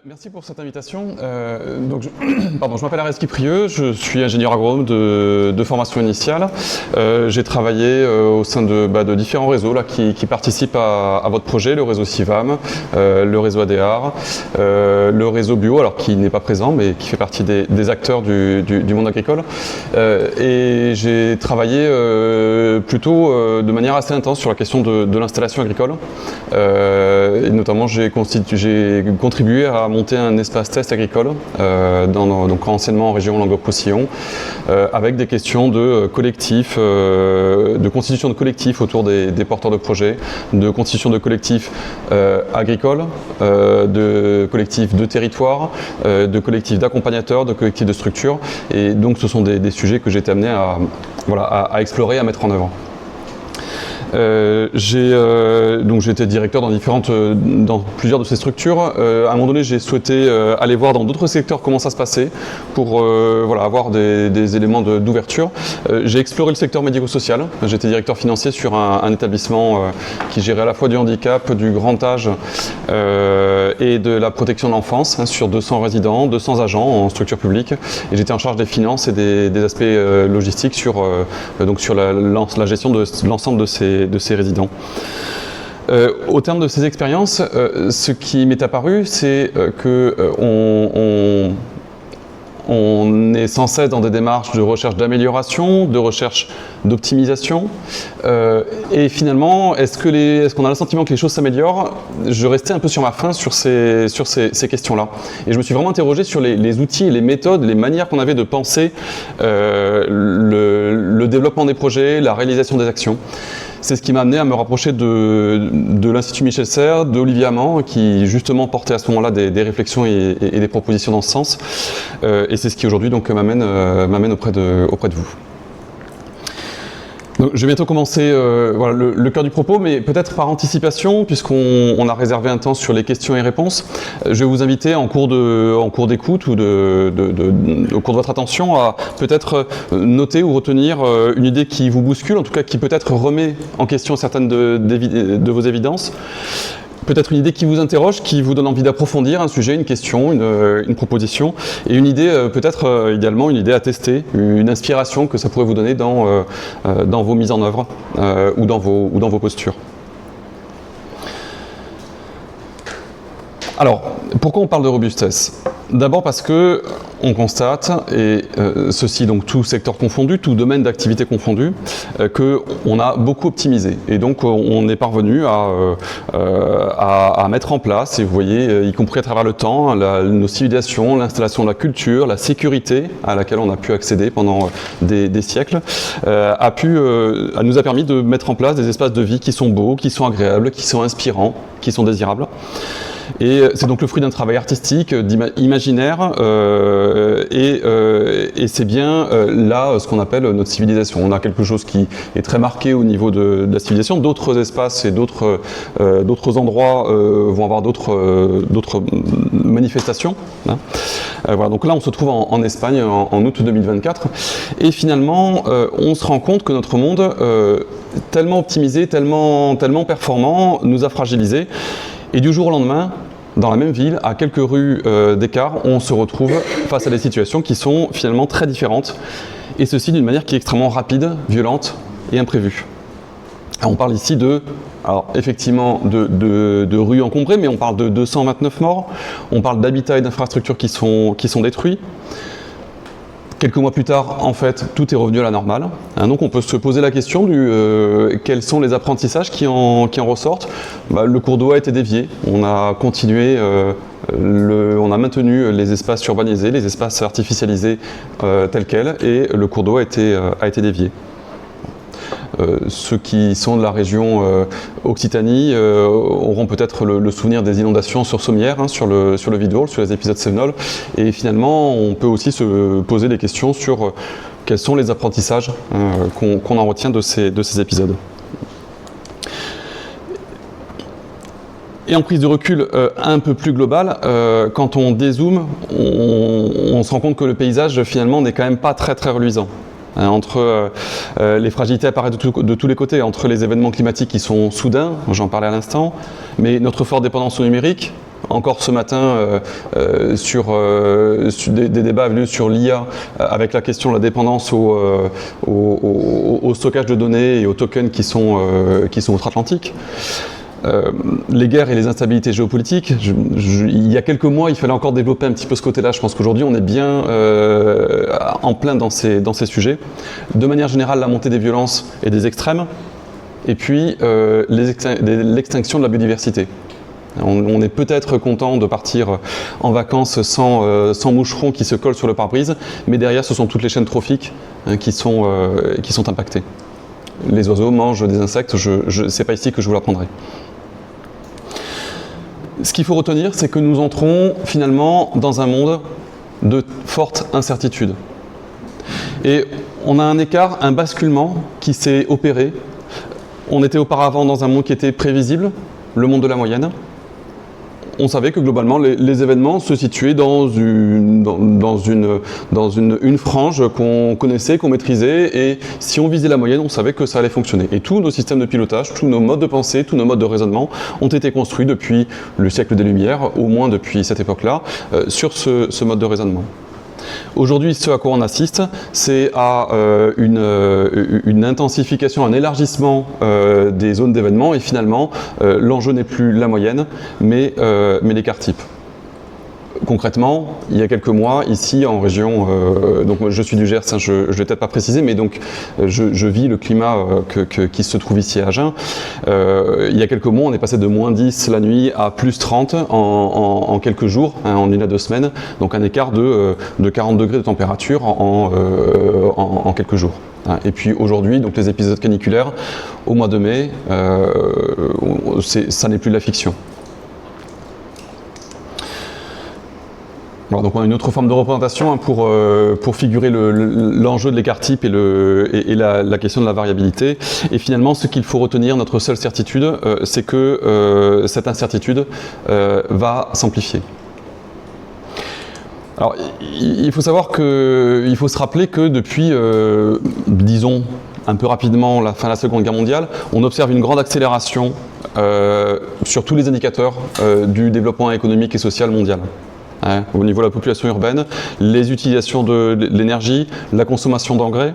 Merci pour cette invitation. Je m'appelle Arès Kiprieux, je suis ingénieur agronome de formation initiale. J'ai travaillé au sein de différents réseaux là, qui participent à votre projet, le réseau CIVAM, le réseau ADR, le réseau Bio, alors qui n'est pas présent mais qui fait partie des acteurs du monde agricole. Et j'ai travaillé plutôt de manière assez intense sur la question de l'installation agricole. Et notamment j'ai contribué à monter un espace test agricole, donc anciennement en région Languedoc-Roussillon, avec des questions de collectifs, de constitution de collectifs autour des porteurs de projets, de constitution de collectifs agricoles, de collectifs de territoire, de collectifs d'accompagnateurs, de collectifs de structures. Et donc ce sont des sujets que j'ai été amené à explorer, à mettre en œuvre. J'ai été directeur dans plusieurs de ces structures. À un moment donné, j'ai souhaité aller voir dans d'autres secteurs comment ça se passait pour avoir des éléments d'ouverture. J'ai exploré le secteur médico-social. J'étais directeur financier sur un établissement qui gérait à la fois du handicap, du grand âge et de la protection de l'enfance, sur 200 résidents, 200 agents en structure publique. Et j'étais en charge des finances et des aspects logistiques sur la gestion de l'ensemble de ces résidents. Au terme de ces expériences, ce qui m'est apparu, c'est on est sans cesse dans des démarches de recherche d'amélioration, de recherche d'optimisation. Et finalement, est-ce qu'on a le sentiment que les choses s'améliorent? Je restais un peu sur ma faim sur ces questions-là. Et je me suis vraiment interrogé sur les outils, les méthodes, les manières qu'on avait de penser le développement des projets, la réalisation des actions. C'est ce qui m'a amené à me rapprocher de l'Institut Michel Serres, d'Olivier Amand, qui justement portait à ce moment-là des réflexions et des propositions dans ce sens. Et c'est ce qui aujourd'hui m'amène auprès de vous. Donc, je vais bientôt commencer le cœur du propos, mais peut-être par anticipation, puisqu'on a réservé un temps sur les questions et réponses. Je vais vous inviter en cours d'écoute ou au cours de votre attention à peut-être noter ou retenir une idée qui vous bouscule, en tout cas qui peut-être remet en question certaines de vos évidences. Peut-être une idée qui vous interroge, qui vous donne envie d'approfondir un sujet, une question, une proposition, et une idée, peut-être idéalement une idée à tester, une inspiration que ça pourrait vous donner dans vos mises en œuvre ou dans vos postures. Alors, pourquoi on parle de robustesse? D'abord parce que on constate, et ceci donc tout secteur confondu, tout domaine d'activité confondu, qu'on a beaucoup optimisé. Et donc on est parvenu à mettre en place, et vous voyez, y compris à travers le temps, nos civilisations, l'installation de la culture, la sécurité à laquelle on a pu accéder pendant des siècles, nous a permis de mettre en place des espaces de vie qui sont beaux, qui sont agréables, qui sont inspirants, qui sont désirables. Et c'est donc le fruit d'un travail artistique, imaginaire, et c'est bien là ce qu'on appelle notre civilisation. On a quelque chose qui est très marqué au niveau de la civilisation. D'autres espaces et d'autres endroits vont avoir d'autres manifestations. Hein. Voilà, donc là on se trouve en Espagne en août 2024, et finalement on se rend compte que notre monde, tellement optimisé, tellement performant, nous a fragilisés. Et du jour au lendemain, dans la même ville, à quelques rues d'écart, on se retrouve face à des situations qui sont finalement très différentes, et ceci d'une manière qui est extrêmement rapide, violente et imprévue. Alors on parle ici effectivement de rues encombrées, mais on parle de 229 morts, on parle d'habitats et d'infrastructures qui sont détruits. Quelques mois plus tard, en fait, tout est revenu à la normale. Donc on peut se poser la question quels sont les apprentissages qui en ressortent. Le cours d'eau a été dévié. On a continué, on a maintenu les espaces urbanisés, les espaces artificialisés tels quels, et le cours d'eau a été dévié. Ceux qui sont de la région Occitanie auront peut-être le souvenir des inondations sur Sommières, sur le Vidourle, sur les épisodes Sévenol. Et finalement, on peut aussi se poser des questions sur quels sont les apprentissages qu'on en retient de ces épisodes. Et en prise de recul un peu plus globale, quand on dézoome, on se rend compte que le paysage finalement n'est quand même pas très très reluisant. Entre les fragilités apparaissent de tous les côtés, entre les événements climatiques qui sont soudains, j'en parlais à l'instant, mais notre forte dépendance au numérique, Encore ce matin, sur des débats venus sur l'IA, avec la question de la dépendance au stockage de données et aux tokens qui sont outre-Atlantique. Les guerres et les instabilités géopolitiques, il y a quelques mois, il fallait encore développer un petit peu ce côté-là. Je pense qu'aujourd'hui, on est bien en plein dans ces sujets. De manière générale, la montée des violences et des extrêmes, et puis l'extinction de la biodiversité. On est peut-être content de partir en vacances sans moucherons qui se collent sur le pare-brise, mais derrière, ce sont toutes les chaînes trophiques qui sont impactées. Les oiseaux mangent des insectes, c'est pas ici que je vous l'apprendrai. Ce qu'il faut retenir, c'est que nous entrons finalement dans un monde de forte incertitude. Et on a un écart, un basculement qui s'est opéré. On était auparavant dans un monde qui était prévisible, le monde de la moyenne. On savait que globalement les événements se situaient dans une frange qu'on connaissait, qu'on maîtrisait, et si on visait la moyenne, on savait que ça allait fonctionner. Et tous nos systèmes de pilotage, tous nos modes de pensée, tous nos modes de raisonnement ont été construits depuis le siècle des Lumières, au moins depuis cette époque-là, sur ce mode de raisonnement. Aujourd'hui, ce à quoi on assiste, c'est à une intensification, un élargissement des zones d'événements, et finalement, l'enjeu n'est plus la moyenne, mais l'écart type. Concrètement, il y a quelques mois, ici en région, donc je suis du Gers, je ne l'ai peut-être pas précisé, mais donc je vis le climat qui se trouve ici à Agen. Il y a quelques mois, on est passé de -10 la nuit à +30 en quelques jours, en 1 à 2 semaines, donc un écart de 40 degrés de température en quelques jours. Et puis aujourd'hui, donc les épisodes caniculaires, au mois de mai, ça n'est plus de la fiction. Alors, donc on a une autre forme de représentation pour figurer l'enjeu de l'écart type et la question de la variabilité. Et finalement, ce qu'il faut retenir, notre seule certitude, c'est que cette incertitude va s'amplifier. Alors, il faut se rappeler que depuis, disons, un peu rapidement, la fin de la Seconde Guerre mondiale, on observe une grande accélération sur tous les indicateurs du développement économique et social mondial. Au niveau de la population urbaine, les utilisations de l'énergie, la consommation d'engrais,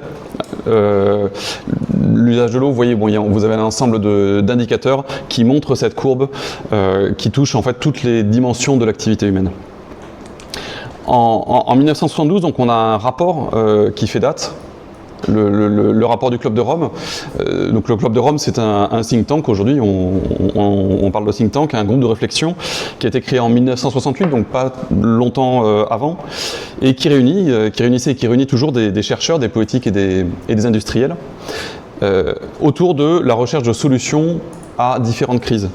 l'usage de l'eau, vous voyez, vous avez un ensemble d'indicateurs qui montrent cette courbe qui touche en fait toutes les dimensions de l'activité humaine. En 1972, donc, on a un rapport qui fait date, le rapport du Club de Rome. Donc le Club de Rome, c'est un think tank. Aujourd'hui, on parle de think tank, un groupe de réflexion qui a été créé en 1968, donc pas longtemps avant, et qui réunit toujours des chercheurs, des politiques et des industriels autour de la recherche de solutions à différentes crises,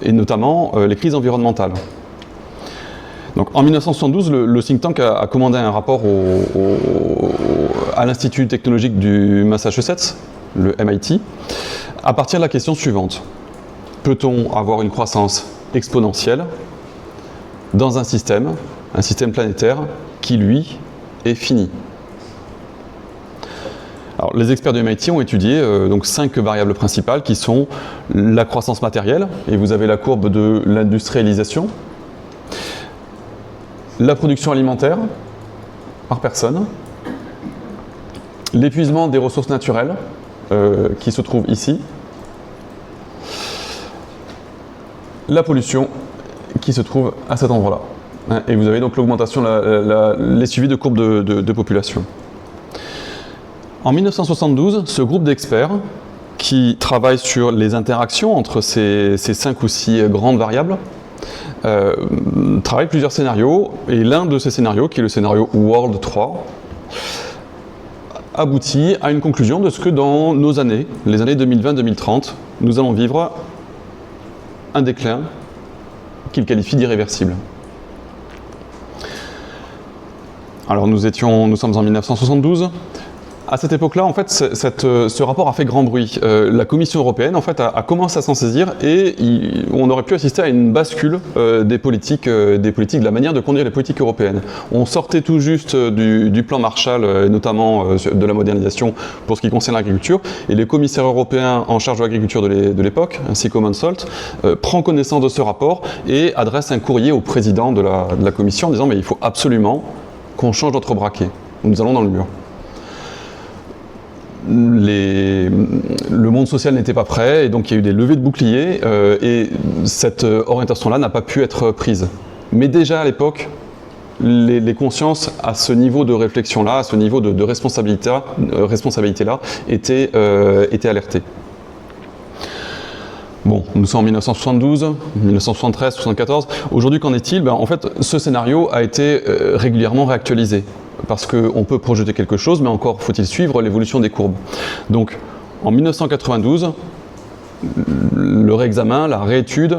et notamment les crises environnementales. Donc, en 1972, le think tank a commandé un rapport à l'Institut technologique du Massachusetts, le MIT, à partir de la question suivante. Peut-on avoir une croissance exponentielle dans un système planétaire qui, lui, est fini? Alors, les experts du MIT ont étudié donc 5 variables principales qui sont la croissance matérielle, et vous avez la courbe de l'industrialisation, la production alimentaire par personne, l'épuisement des ressources naturelles qui se trouve ici, la pollution qui se trouve à cet endroit-là. Et vous avez donc l'augmentation, les suivis de courbes de population. En 1972, ce groupe d'experts qui travaille sur les interactions entre ces 5 ou 6 grandes variables travaille plusieurs scénarios, et l'un de ces scénarios, qui est le scénario World 3, aboutit à une conclusion de ce que dans nos années, les années 2020-2030, nous allons vivre un déclin qu'il qualifie d'irréversible. Alors nous sommes en 1972, à cette époque-là, en fait, ce rapport a fait grand bruit. La Commission européenne, en fait, a commencé à s'en saisir et on aurait pu assister à une bascule des politiques, de la manière de conduire les politiques européennes. On sortait tout juste du plan Marshall, et notamment de la modernisation pour ce qui concerne l'agriculture, et les commissaires européens en charge de l'agriculture de l'époque, ainsi qu'Aumont Salt, prend connaissance de ce rapport et adresse un courrier au président de la Commission en disant « mais il faut absolument qu'on change notre braquet, nous allons dans le mur ». Le monde social n'était pas prêt et donc il y a eu des levées de boucliers et cette orientation-là n'a pas pu être prise. Mais déjà à l'époque, les consciences à ce niveau de réflexion-là, à ce niveau de responsabilité-là, étaient alertées. Bon, nous sommes en 1972, 1973, 1974. Aujourd'hui, qu'en est-il? En fait, ce scénario a été régulièrement réactualisé. Parce qu'on peut projeter quelque chose, mais encore faut-il suivre l'évolution des courbes. Donc, en 1992, le réexamen, la réétude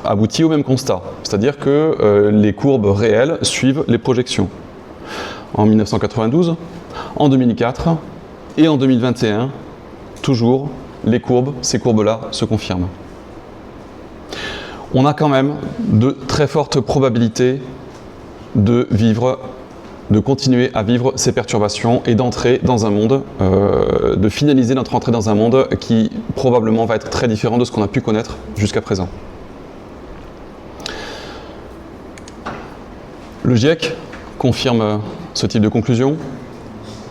aboutit au même constat. C'est-à-dire que les courbes réelles suivent les projections. En 1992, en 2004 et en 2021, toujours, ces courbes-là se confirment. On a quand même de très fortes probabilités de continuer à vivre ces perturbations et d'entrer dans un monde, de finaliser notre entrée dans un monde qui probablement va être très différent de ce qu'on a pu connaître jusqu'à présent. Le GIEC confirme ce type de conclusion,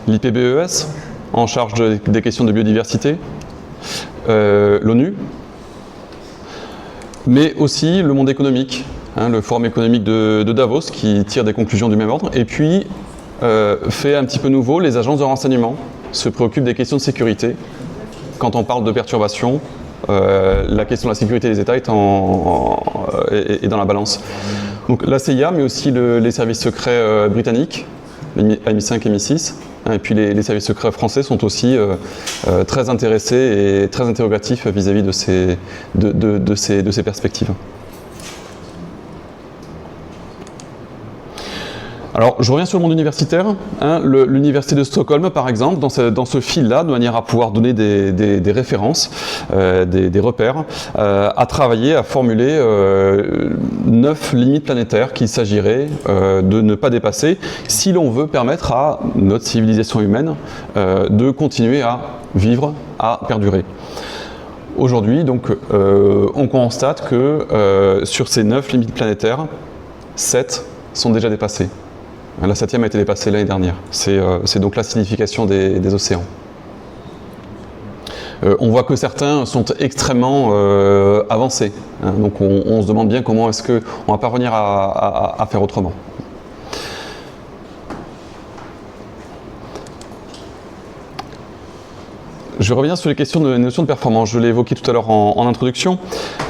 l'IPBES, en charge des questions de biodiversité, l'ONU, mais aussi le monde économique, le forum économique de Davos qui tire des conclusions du même ordre, et puis fait un petit peu nouveau, les agences de renseignement se préoccupent des questions de sécurité. Quand on parle de perturbations, la question de la sécurité des États est dans la balance. Donc la CIA, mais aussi les services secrets britanniques, MI5 et MI6, et puis les services secrets français sont aussi très intéressés et très interrogatifs vis-à-vis de ces perspectives. Alors, je reviens sur le monde universitaire. L'université de Stockholm, par exemple, dans ce fil-là, de manière à pouvoir donner des références, des repères, a travaillé à formuler 9 limites planétaires qu'il s'agirait de ne pas dépasser si l'on veut permettre à notre civilisation humaine de continuer à vivre, à perdurer. Aujourd'hui, donc, on constate que sur ces 9 limites planétaires, 7 sont déjà dépassées. La 7e a été dépassée l'année dernière. C'est donc l'acidification des océans. On voit que certains sont extrêmement avancés. Donc on se demande bien comment est-ce qu'on va parvenir à faire autrement. Je reviens sur les notions de performance. Je l'ai évoqué tout à l'heure en introduction.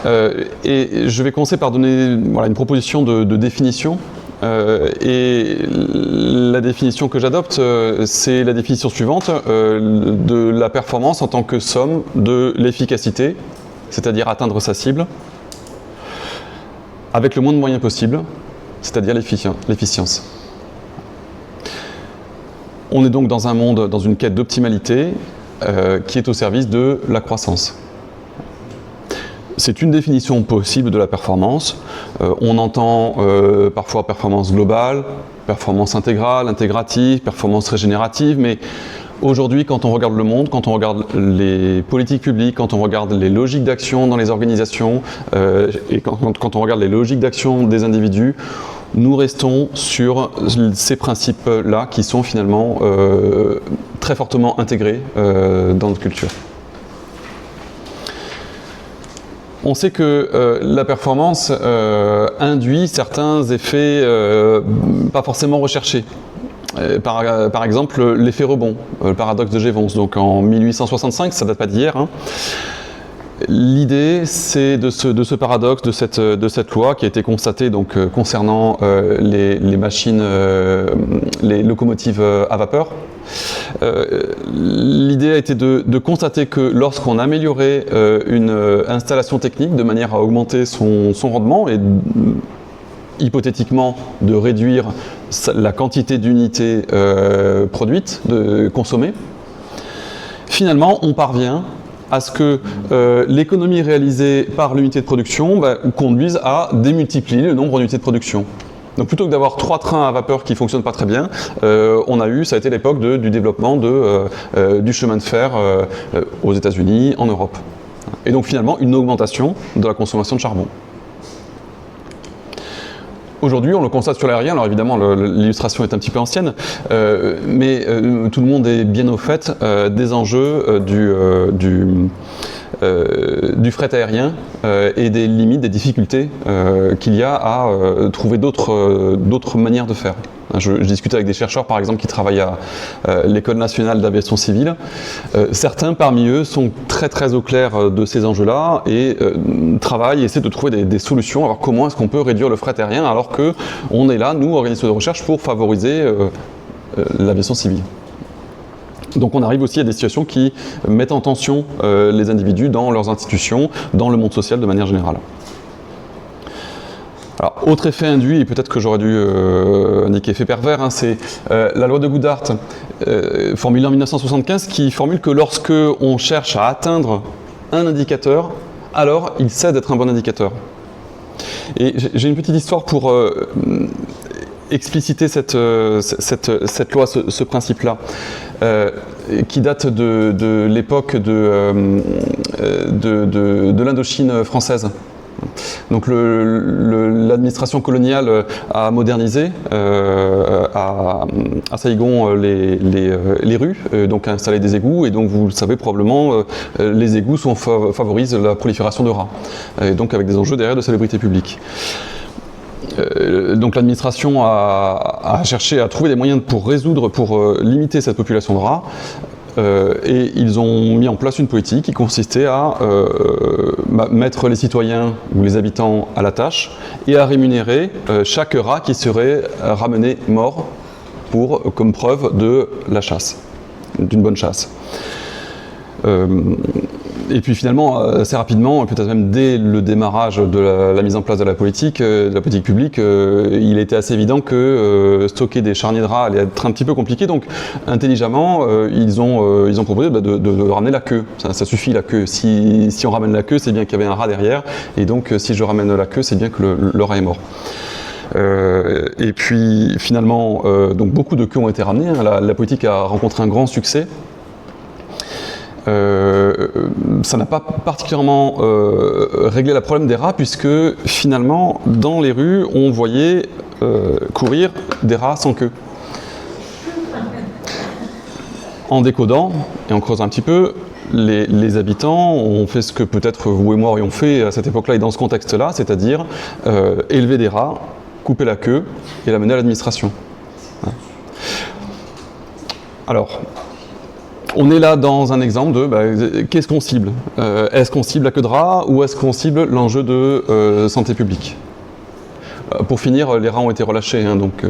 Et je vais commencer par donner une proposition de définition. Et la définition que j'adopte, c'est la définition suivante de la performance en tant que somme de l'efficacité, c'est-à-dire atteindre sa cible, avec le moins de moyens possible, c'est-à-dire l'efficience. On est donc dans un monde, dans une quête d'optimalité qui est au service de la croissance. C'est une définition possible de la performance. On entend parfois performance globale, performance intégrale, intégrative, performance régénérative, mais aujourd'hui, quand on regarde le monde, quand on regarde les politiques publiques, quand on regarde les logiques d'action dans les organisations et quand on regarde les logiques d'action des individus, nous restons sur ces principes-là qui sont finalement très fortement intégrés dans notre culture. On sait que la performance induit certains effets pas forcément recherchés. Par exemple, l'effet rebond, le paradoxe de Jevons. Donc en 1865, ça date pas d'hier. L'idée, c'est de ce paradoxe, de cette loi qui a été constatée donc, concernant les machines, les locomotives à vapeur. L'idée a été de constater que lorsqu'on améliorait une installation technique de manière à augmenter son rendement et hypothétiquement de réduire la quantité d'unités produites, consommées, finalement, on parvient à ce que l'économie réalisée par l'unité de production conduise à démultiplier le nombre d'unités de production. Donc plutôt que d'avoir 3 trains à vapeur qui ne fonctionnent pas très bien, ça a été l'époque du développement du chemin de fer aux États-Unis, en Europe. Et donc finalement une augmentation de la consommation de charbon. Aujourd'hui, on le constate sur l'aérien, alors évidemment l'illustration est un petit peu ancienne, mais tout le monde est bien au fait des enjeux du fret aérien et des limites, des difficultés qu'il y a à trouver d'autres manières de faire. Je discutais avec des chercheurs par exemple qui travaillent à l'École nationale d'aviation civile. Certains parmi eux sont très au clair de ces enjeux-là et travaillent, essaient de trouver des solutions. Alors comment est-ce qu'on peut réduire le fret aérien alors qu'on est là, nous, organismes de recherche, pour favoriser l'aviation civile. Donc on arrive aussi à des situations qui mettent en tension les individus dans leurs institutions, dans le monde social de manière générale. Alors, autre effet induit, et peut-être que j'aurais dû indiquer effet pervers, c'est la loi de Goodhart, formulée en 1975, qui formule que lorsque on cherche à atteindre un indicateur, alors il cesse d'être un bon indicateur. Et j'ai une petite histoire pour expliciter cette loi, ce principe-là, qui date de l'époque de l'Indochine française. Donc l'administration coloniale a modernisé à Saïgon les rues, donc a installé des égouts, et donc vous le savez probablement, les égouts favorisent la prolifération de rats, et donc avec des enjeux derrière de salubrité publique. Donc l'administration a cherché à trouver des moyens pour limiter cette population de rats. Et ils ont mis en place une politique qui consistait à mettre les citoyens ou les habitants à la tâche et à rémunérer chaque rat qui serait ramené mort comme preuve de la chasse, d'une bonne chasse. Et puis finalement, assez rapidement, peut-être même dès le démarrage de la mise en place de la politique publique, il était assez évident que stocker des charniers de rats allait être un petit peu compliqué. Donc intelligemment, ils ont proposé de ramener la queue. Ça suffit la queue. Si on ramène la queue, c'est bien qu'il y avait un rat derrière. Et donc si je ramène la queue, c'est bien que le rat est mort. Et puis finalement, donc beaucoup de queues ont été ramenées. La politique a rencontré un grand succès. Ça n'a pas particulièrement réglé le problème des rats, puisque finalement dans les rues on voyait courir des rats sans queue. En décodant et en creusant un petit peu, les habitants ont fait ce que peut-être vous et moi aurions fait à cette époque-là et dans ce contexte-là, c'est-à-dire élever des rats, couper la queue et la mener à l'administration. Alors, on est là dans un exemple de qu'est-ce qu'on cible. Est-ce qu'on cible la queue de rat ou est-ce qu'on cible l'enjeu de santé publique? Pour finir, les rats ont été relâchés, donc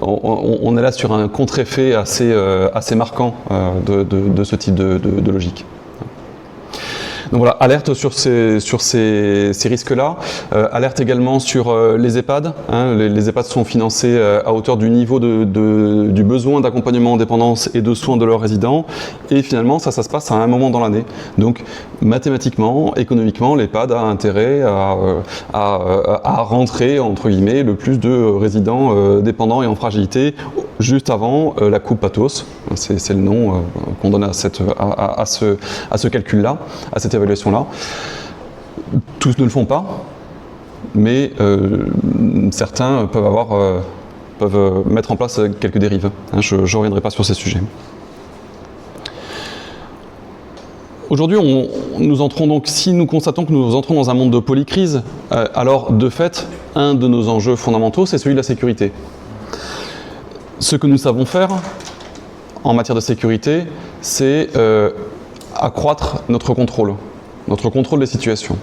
on est là sur un contre-effet assez marquant de ce type de logique. Donc voilà, alerte sur ces risques-là, alerte également sur les EHPAD. Les EHPAD sont financés à hauteur du niveau du besoin d'accompagnement en dépendance et de soins de leurs résidents, et finalement ça se passe à un moment dans l'année. Donc mathématiquement, économiquement, l'EHPAD a intérêt à rentrer, entre guillemets, le plus de résidents dépendants et en fragilité juste avant la coupe pathos. C'est le nom qu'on donne à ce calcul-là, à cette évaluation-là. Tous ne le font pas, mais certains peuvent mettre en place quelques dérives. Je ne reviendrai pas sur ces sujets. Aujourd'hui, nous entrons donc, si nous constatons que nous entrons dans un monde de polycrise, alors de fait, un de nos enjeux fondamentaux, c'est celui de la sécurité. Ce que nous savons faire en matière de sécurité, c'est accroître notre contrôle des situations.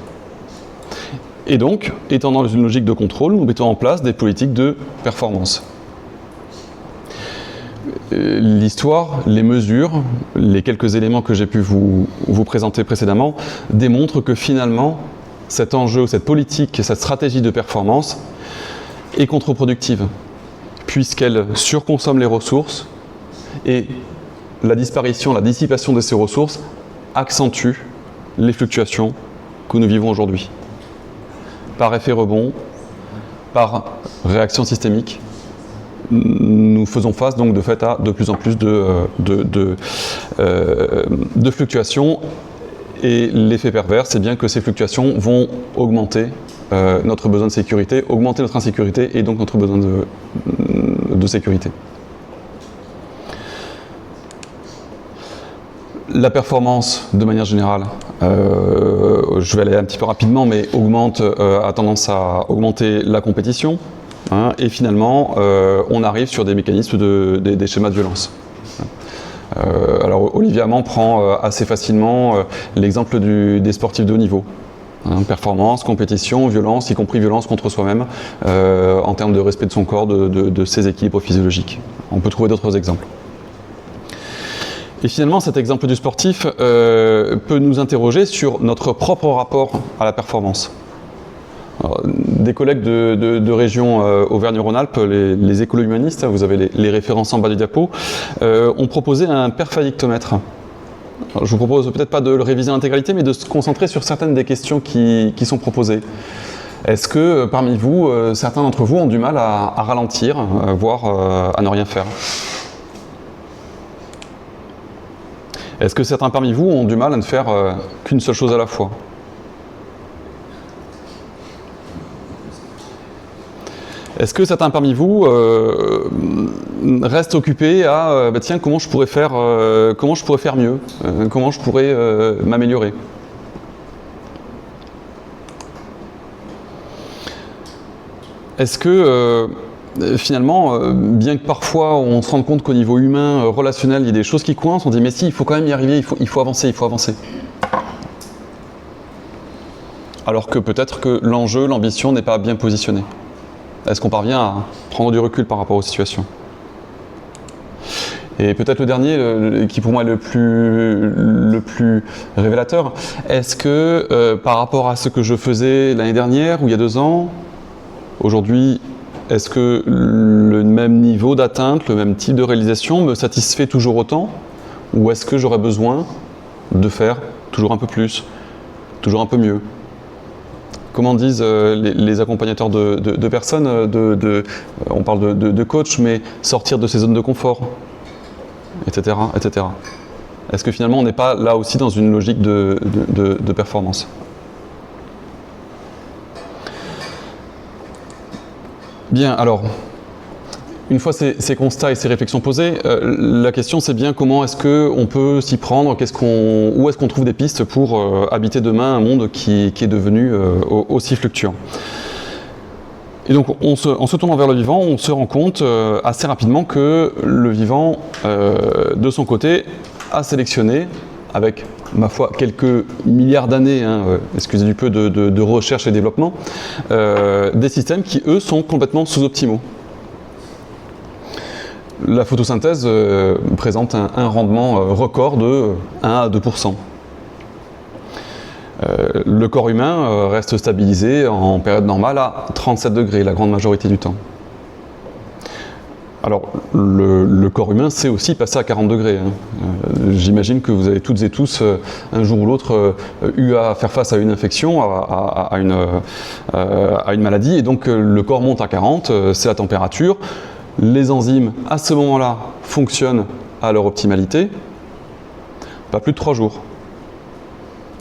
Et donc, étant dans une logique de contrôle, nous mettons en place des politiques de performance. L'histoire, les mesures, les quelques éléments que j'ai pu vous présenter précédemment démontrent que finalement, cet enjeu, cette politique, cette stratégie de performance est contre-productive. puisqu'elle surconsomme les ressources et la disparition, la dissipation de ces ressources accentue les fluctuations que nous vivons aujourd'hui. Par effet rebond, par réaction systémique, nous faisons face donc de fait à de plus en plus de fluctuations, et l'effet pervers, c'est bien que ces fluctuations vont augmenter notre besoin de sécurité, augmenter notre insécurité et donc notre besoin de sécurité. La performance, de manière générale, je vais aller un petit peu rapidement, mais a tendance à augmenter la compétition. Hein, et finalement, on arrive sur des mécanismes, des schémas de violence. Alors Olivier Amand prend assez facilement l'exemple des sportifs de haut niveau. Hein, performance, compétition, violence, y compris violence contre soi-même, en termes de respect de son corps, de ses équilibres physiologiques. On peut trouver d'autres exemples. Et finalement, cet exemple du sportif peut nous interroger sur notre propre rapport à la performance. Alors, des collègues de région Auvergne-Rhône-Alpes, les écolo-humanistes, vous avez les références en bas du diapo, ont proposé un perfadictomètre. Alors, je vous propose peut-être pas de le réviser en intégralité, mais de se concentrer sur certaines des questions qui sont proposées. Est-ce que parmi vous, certains d'entre vous ont du mal à ralentir, voire à ne rien faire ? Est-ce que certains parmi vous ont du mal à ne faire qu'une seule chose à la fois ? Est-ce que certains parmi vous restent occupés à tiens, comment je pourrais faire mieux, comment je pourrais m'améliorer ? Est-ce que finalement, bien que parfois on se rende compte qu'au niveau humain, relationnel, il y a des choses qui coincent, on dit mais si, il faut quand même y arriver, il faut avancer. Alors que peut-être que l'enjeu, l'ambition n'est pas bien positionné. Est-ce qu'on parvient à prendre du recul par rapport aux situations ? Et peut-être le dernier, qui pour moi est le plus révélateur, est-ce que par rapport à ce que je faisais l'année dernière ou il y a 2 ans, aujourd'hui, est-ce que le même niveau d'atteinte, le même type de réalisation me satisfait toujours autant ? Ou est-ce que j'aurais besoin de faire toujours un peu plus, toujours un peu mieux ? Comment disent les accompagnateurs de personnes, on parle de coach, mais sortir de ses zones de confort, etc. etc. Est-ce que finalement on n'est pas là aussi dans une logique de performance ? Bien, alors, une fois ces constats et ces réflexions posées, la question c'est bien comment est-ce qu'on peut s'y prendre, où est-ce qu'on trouve des pistes pour habiter demain un monde qui est devenu aussi fluctuant. Et donc en se tournant vers le vivant, on se rend compte assez rapidement que le vivant, de son côté, a sélectionné, avec ma foi quelques milliards d'années, excusez du peu, de recherche et développement, des systèmes qui eux sont complètement sous-optimaux. La photosynthèse présente un rendement record de 1 à 2%. Le corps humain reste stabilisé en période normale à 37 degrés la grande majorité du temps. Alors, le corps humain sait aussi passer à 40 degrés. J'imagine que vous avez toutes et tous, un jour ou l'autre, eu à faire face à une infection, à une maladie, et donc le corps monte à 40, c'est la température. Les enzymes, à ce moment-là, fonctionnent à leur optimalité, pas plus de 3 jours.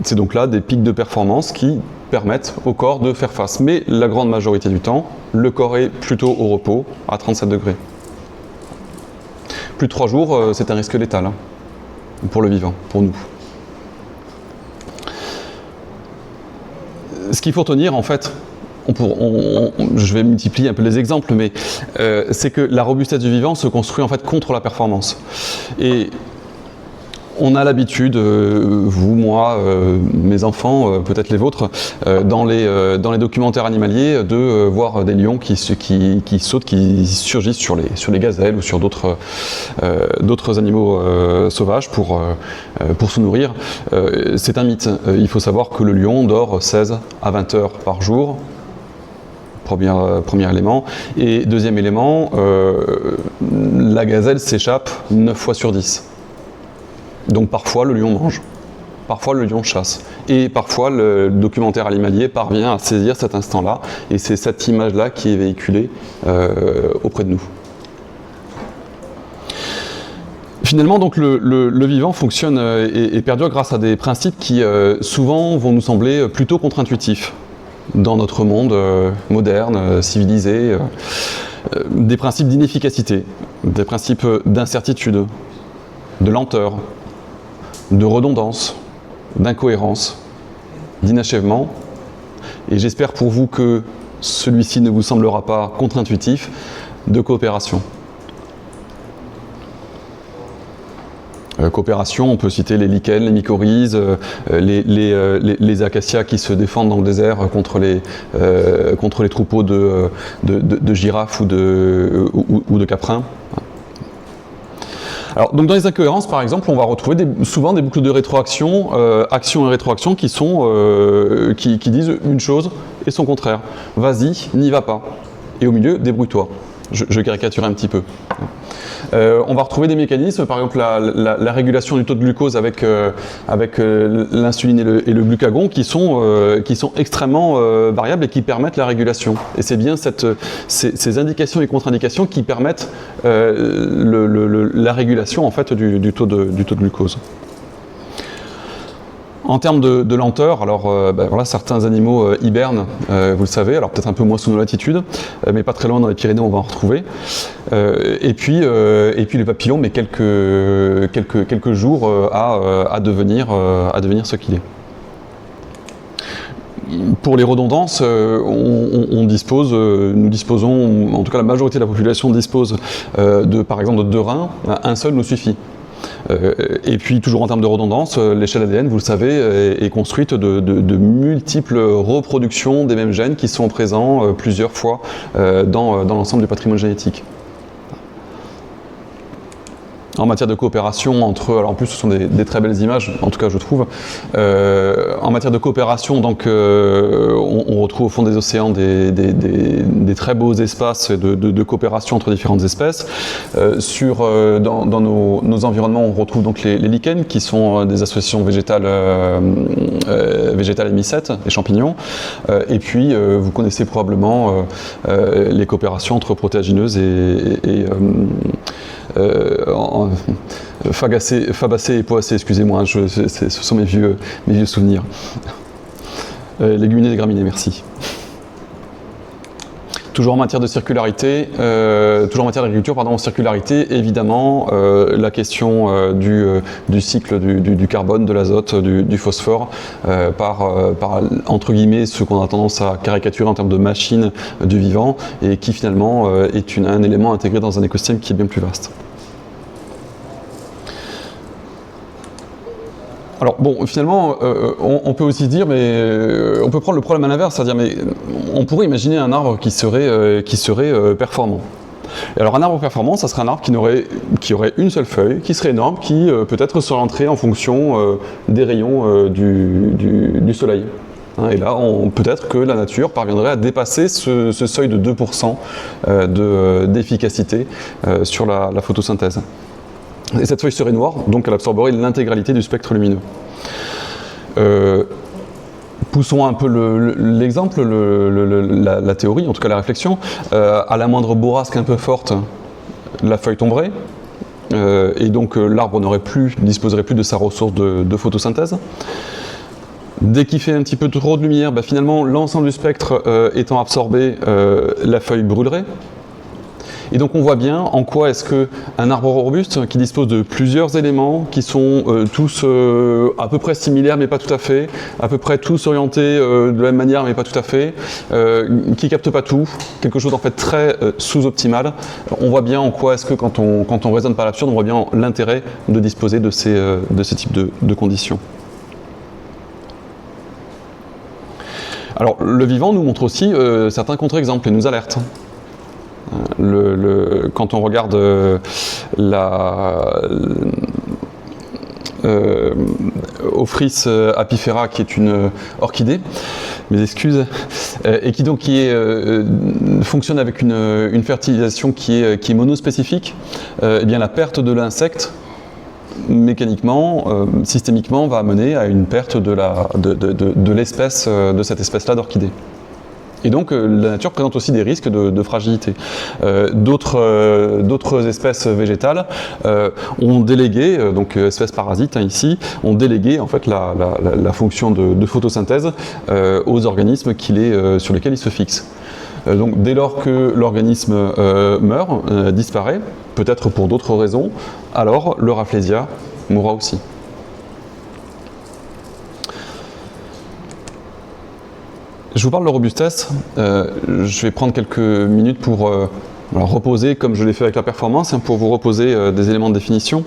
C'est donc là des pics de performance qui permettent au corps de faire face. Mais la grande majorité du temps, le corps est plutôt au repos, à 37 degrés. Plus de 3 jours, c'est un risque létal pour le vivant, pour nous. Ce qu'il faut retenir, en fait, je vais multiplier un peu les exemples, mais c'est que la robustesse du vivant se construit en fait contre la performance. Et on a l'habitude, vous, moi, mes enfants, peut-être les vôtres, dans les documentaires animaliers, de voir des lions qui sautent, qui surgissent sur les gazelles ou sur d'autres animaux sauvages pour se nourrir. C'est un mythe. Il faut savoir que le lion dort 16 à 20 heures par jour, premier élément. Et deuxième élément, la gazelle s'échappe 9 fois sur 10. Donc parfois le lion mange, parfois le lion chasse. Et parfois le documentaire animalier parvient à saisir cet instant-là. Et c'est cette image-là qui est véhiculée auprès de nous. Finalement, donc, le vivant fonctionne et perdure grâce à des principes qui souvent vont nous sembler plutôt contre-intuitifs dans notre monde moderne, civilisé. Des principes d'inefficacité, des principes d'incertitude, de lenteur, de redondance, d'incohérence, d'inachèvement. Et j'espère pour vous que celui-ci ne vous semblera pas contre-intuitif, de coopération. Coopération, on peut citer les lichens, les mycorhizes, les acacias qui se défendent dans le désert contre les troupeaux de girafes ou de caprins. Alors, donc dans les incohérences, par exemple, on va retrouver souvent des boucles de rétroaction, action et rétroaction, qui disent une chose et son contraire. Vas-y, n'y va pas. Et au milieu, débrouille-toi. Je caricature un petit peu. On va retrouver des mécanismes, par exemple la régulation du taux de glucose avec l'insuline et le glucagon qui sont extrêmement variables et qui permettent la régulation. Et c'est bien ces indications et contre-indications qui permettent la régulation en fait, du taux de glucose. En termes de lenteur, alors voilà, certains animaux hibernent, vous le savez, alors peut-être un peu moins sous nos latitudes, mais pas très loin dans les Pyrénées, on va en retrouver. Et puis le papillon met quelques jours à devenir ce qu'il est. Pour les redondances, nous disposons, en tout cas la majorité de la population dispose par exemple de 2 reins, un seul nous suffit. Et puis toujours en termes de redondance, l'échelle ADN, vous le savez, est construite de multiples reproductions des mêmes gènes qui sont présents plusieurs fois dans l'ensemble du patrimoine génétique. En matière de coopération entre eux, alors en plus ce sont des très belles images, en tout cas je trouve. En matière de coopération, donc, on retrouve au fond des océans des très beaux espaces de coopération entre différentes espèces. Dans nos environnements, on retrouve donc les lichens, qui sont des associations végétales hémicètes, les champignons. Et puis vous connaissez probablement les coopérations entre protéagineuses et Fabacées et Poacées, excusez-moi, ce sont mes vieux souvenirs. Légumineuses et graminées, merci. Toujours en matière de circularité, toujours en matière d'agriculture, circularité, évidemment, la question du cycle du carbone, de l'azote, du phosphore, par entre guillemets ce qu'on a tendance à caricaturer en termes de machine du vivant, et qui finalement est un élément intégré dans un écosystème qui est bien plus vaste. Alors bon, finalement, on peut aussi se dire, mais on peut prendre le problème à l'inverse, c'est-à-dire, mais on pourrait imaginer un arbre qui serait performant. Et alors un arbre performant, ça serait un arbre qui aurait une seule feuille, qui serait énorme, qui peut-être s'orienterait en fonction des rayons du soleil. Et là, peut-être que la nature parviendrait à dépasser ce seuil de 2% d'efficacité sur la photosynthèse. Et cette feuille serait noire, donc elle absorberait l'intégralité du spectre lumineux. Poussons un peu l'exemple, la théorie, en tout cas la réflexion. À la moindre bourrasque un peu forte, la feuille tomberait, et donc l'arbre disposerait plus de sa ressource de photosynthèse. Dès qu'il fait un petit peu trop de lumière, finalement l'ensemble du spectre étant absorbé, la feuille brûlerait. Et donc on voit bien en quoi est-ce qu'un arbre robuste qui dispose de plusieurs éléments qui sont tous à peu près similaires mais pas tout à fait, à peu près tous orientés de la même manière mais pas tout à fait, qui ne capte pas tout, quelque chose en fait très sous-optimal, on voit bien en quoi est-ce que quand on raisonne par l'absurde, on voit bien l'intérêt de disposer de ce type de conditions. Alors le vivant nous montre aussi certains contre-exemples et nous alerte. Quand on regarde Ophrys apifera, qui est une orchidée, mes excuses, et qui donc fonctionne avec une fertilisation qui est monospécifique, eh bien la perte de l'insecte mécaniquement, systémiquement, va amener à une perte de l'espèce, de cette espèce-là d'orchidée. Et donc la nature présente aussi des risques de fragilité. D'autres espèces végétales ont délégué, donc espèces parasites ici, ont délégué en fait la fonction de photosynthèse aux organismes sur lesquels ils se fixent. Donc dès lors que l'organisme meurt, disparaît, peut-être pour d'autres raisons, alors le Rafflesia mourra aussi. Je vous parle de robustesse, je vais prendre quelques minutes pour reposer, comme je l'ai fait avec la performance, pour vous reposer des éléments de définition.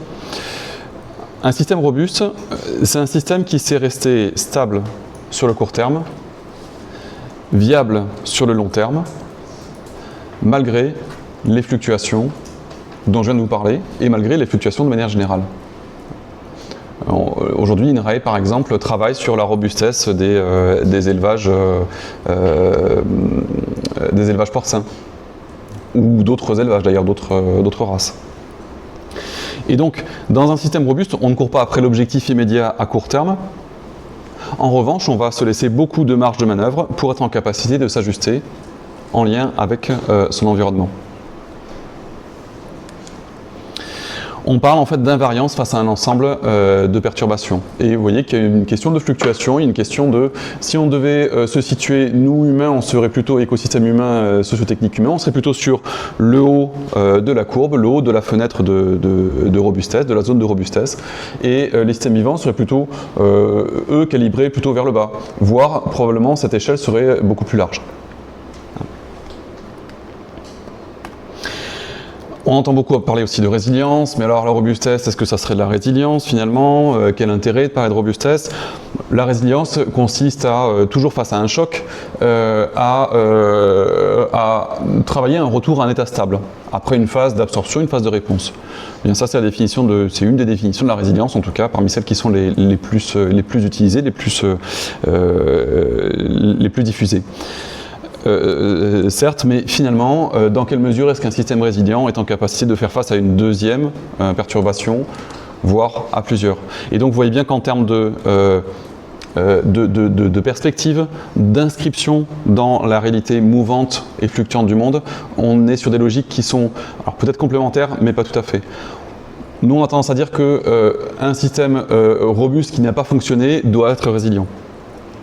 Un système robuste, c'est un système qui sait rester stable sur le court terme, viable sur le long terme, malgré les fluctuations dont je viens de vous parler, et malgré les fluctuations de manière générale. Aujourd'hui, INRAE, par exemple, travaille sur la robustesse des élevages porcins, ou d'autres élevages, d'ailleurs, d'autres races. Et donc, dans un système robuste, on ne court pas après l'objectif immédiat à court terme. En revanche, on va se laisser beaucoup de marge de manœuvre pour être en capacité de s'ajuster en lien avec son environnement. On parle en fait d'invariance face à un ensemble de perturbations. Et vous voyez qu'il y a une question de fluctuation, il y a une question de, si on devait se situer, nous humains, on serait plutôt écosystème humain, sociotechnique humain, on serait plutôt sur le haut de la courbe, le haut de la fenêtre de robustesse, de la zone de robustesse, et les systèmes vivants seraient plutôt, eux, calibrés plutôt vers le bas, voire probablement cette échelle serait beaucoup plus large. On entend beaucoup parler aussi de résilience, mais alors la robustesse, est-ce que ça serait de la résilience finalement? Quel intérêt de parler de robustesse? La résilience consiste à, toujours face à un choc, à travailler un retour à un état stable, après une phase d'absorption, une phase de réponse. Et bien ça c'est une des définitions de la résilience, en tout cas parmi celles qui sont les plus utilisées, les plus diffusées. Certes, mais finalement, dans quelle mesure est-ce qu'un système résilient est en capacité de faire face à une deuxième perturbation, voire à plusieurs? Et donc vous voyez bien qu'en termes de perspective, d'inscription dans la réalité mouvante et fluctuante du monde, on est sur des logiques qui sont alors peut-être complémentaires, mais pas tout à fait. Nous, on a tendance à dire qu'un système robuste qui n'a pas fonctionné doit être résilient.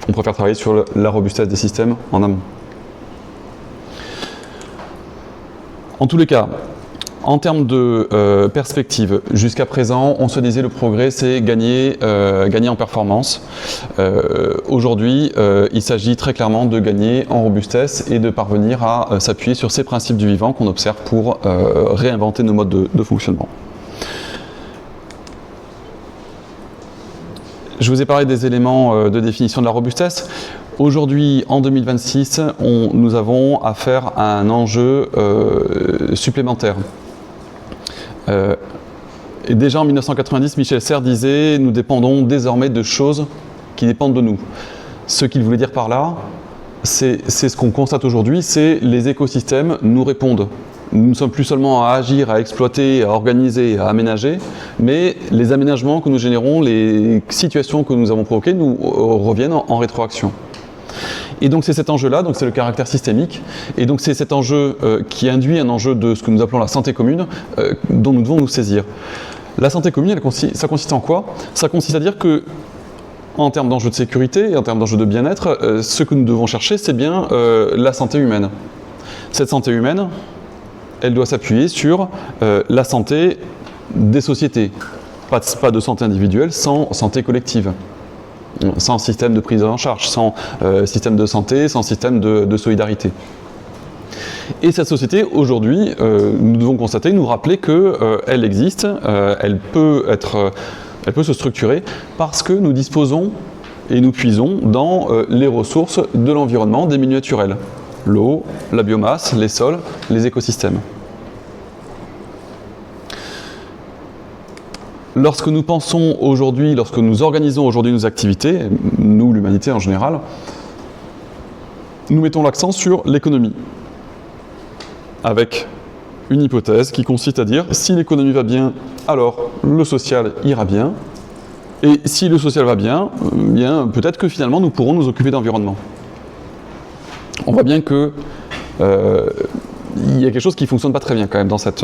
On préfère travailler sur la robustesse des systèmes en amont. En tous les cas, en termes de perspective, jusqu'à présent, on se disait le progrès, c'est gagner en performance. Aujourd'hui, il s'agit très clairement de gagner en robustesse et de parvenir à s'appuyer sur ces principes du vivant qu'on observe pour réinventer nos modes de fonctionnement. Je vous ai parlé des éléments de définition de la robustesse. Aujourd'hui, en 2026, nous avons affaire à un enjeu supplémentaire. Et déjà en 1990, Michel Serres disait « Nous dépendons désormais de choses qui dépendent de nous ». Ce qu'il voulait dire par là, c'est ce qu'on constate aujourd'hui, c'est les écosystèmes nous répondent. Nous ne sommes plus seulement à agir, à exploiter, à organiser, à aménager, mais les aménagements que nous générons, les situations que nous avons provoquées nous reviennent en rétroaction. Et donc c'est cet enjeu-là, donc c'est le caractère systémique, et donc c'est cet enjeu qui induit un enjeu de ce que nous appelons la santé commune, dont nous devons nous saisir. La santé commune, ça consiste en quoi? Ça consiste à dire que, en termes d'enjeux de sécurité et en termes d'enjeux de bien-être, ce que nous devons chercher, c'est bien la santé humaine. Cette santé humaine, elle doit s'appuyer sur la santé des sociétés. Pas de santé individuelle sans santé collective. Sans système de prise en charge, sans système de santé, sans système de solidarité. Et cette société, aujourd'hui, nous devons constater, nous rappeler qu'elle existe, elle peut se structurer parce que nous disposons et nous puisons dans les ressources de l'environnement, des milieux naturels. L'eau, la biomasse, les sols, les écosystèmes. lorsque nous pensons aujourd'hui, lorsque nous organisons aujourd'hui nos activités, nous, l'humanité en général, nous mettons l'accent sur l'économie, avec une hypothèse qui consiste à dire si l'économie va bien, alors le social ira bien, et si le social va bien, peut-être que finalement nous pourrons nous occuper d'environnement. On voit bien que il y a quelque chose qui ne fonctionne pas très bien quand même dans cette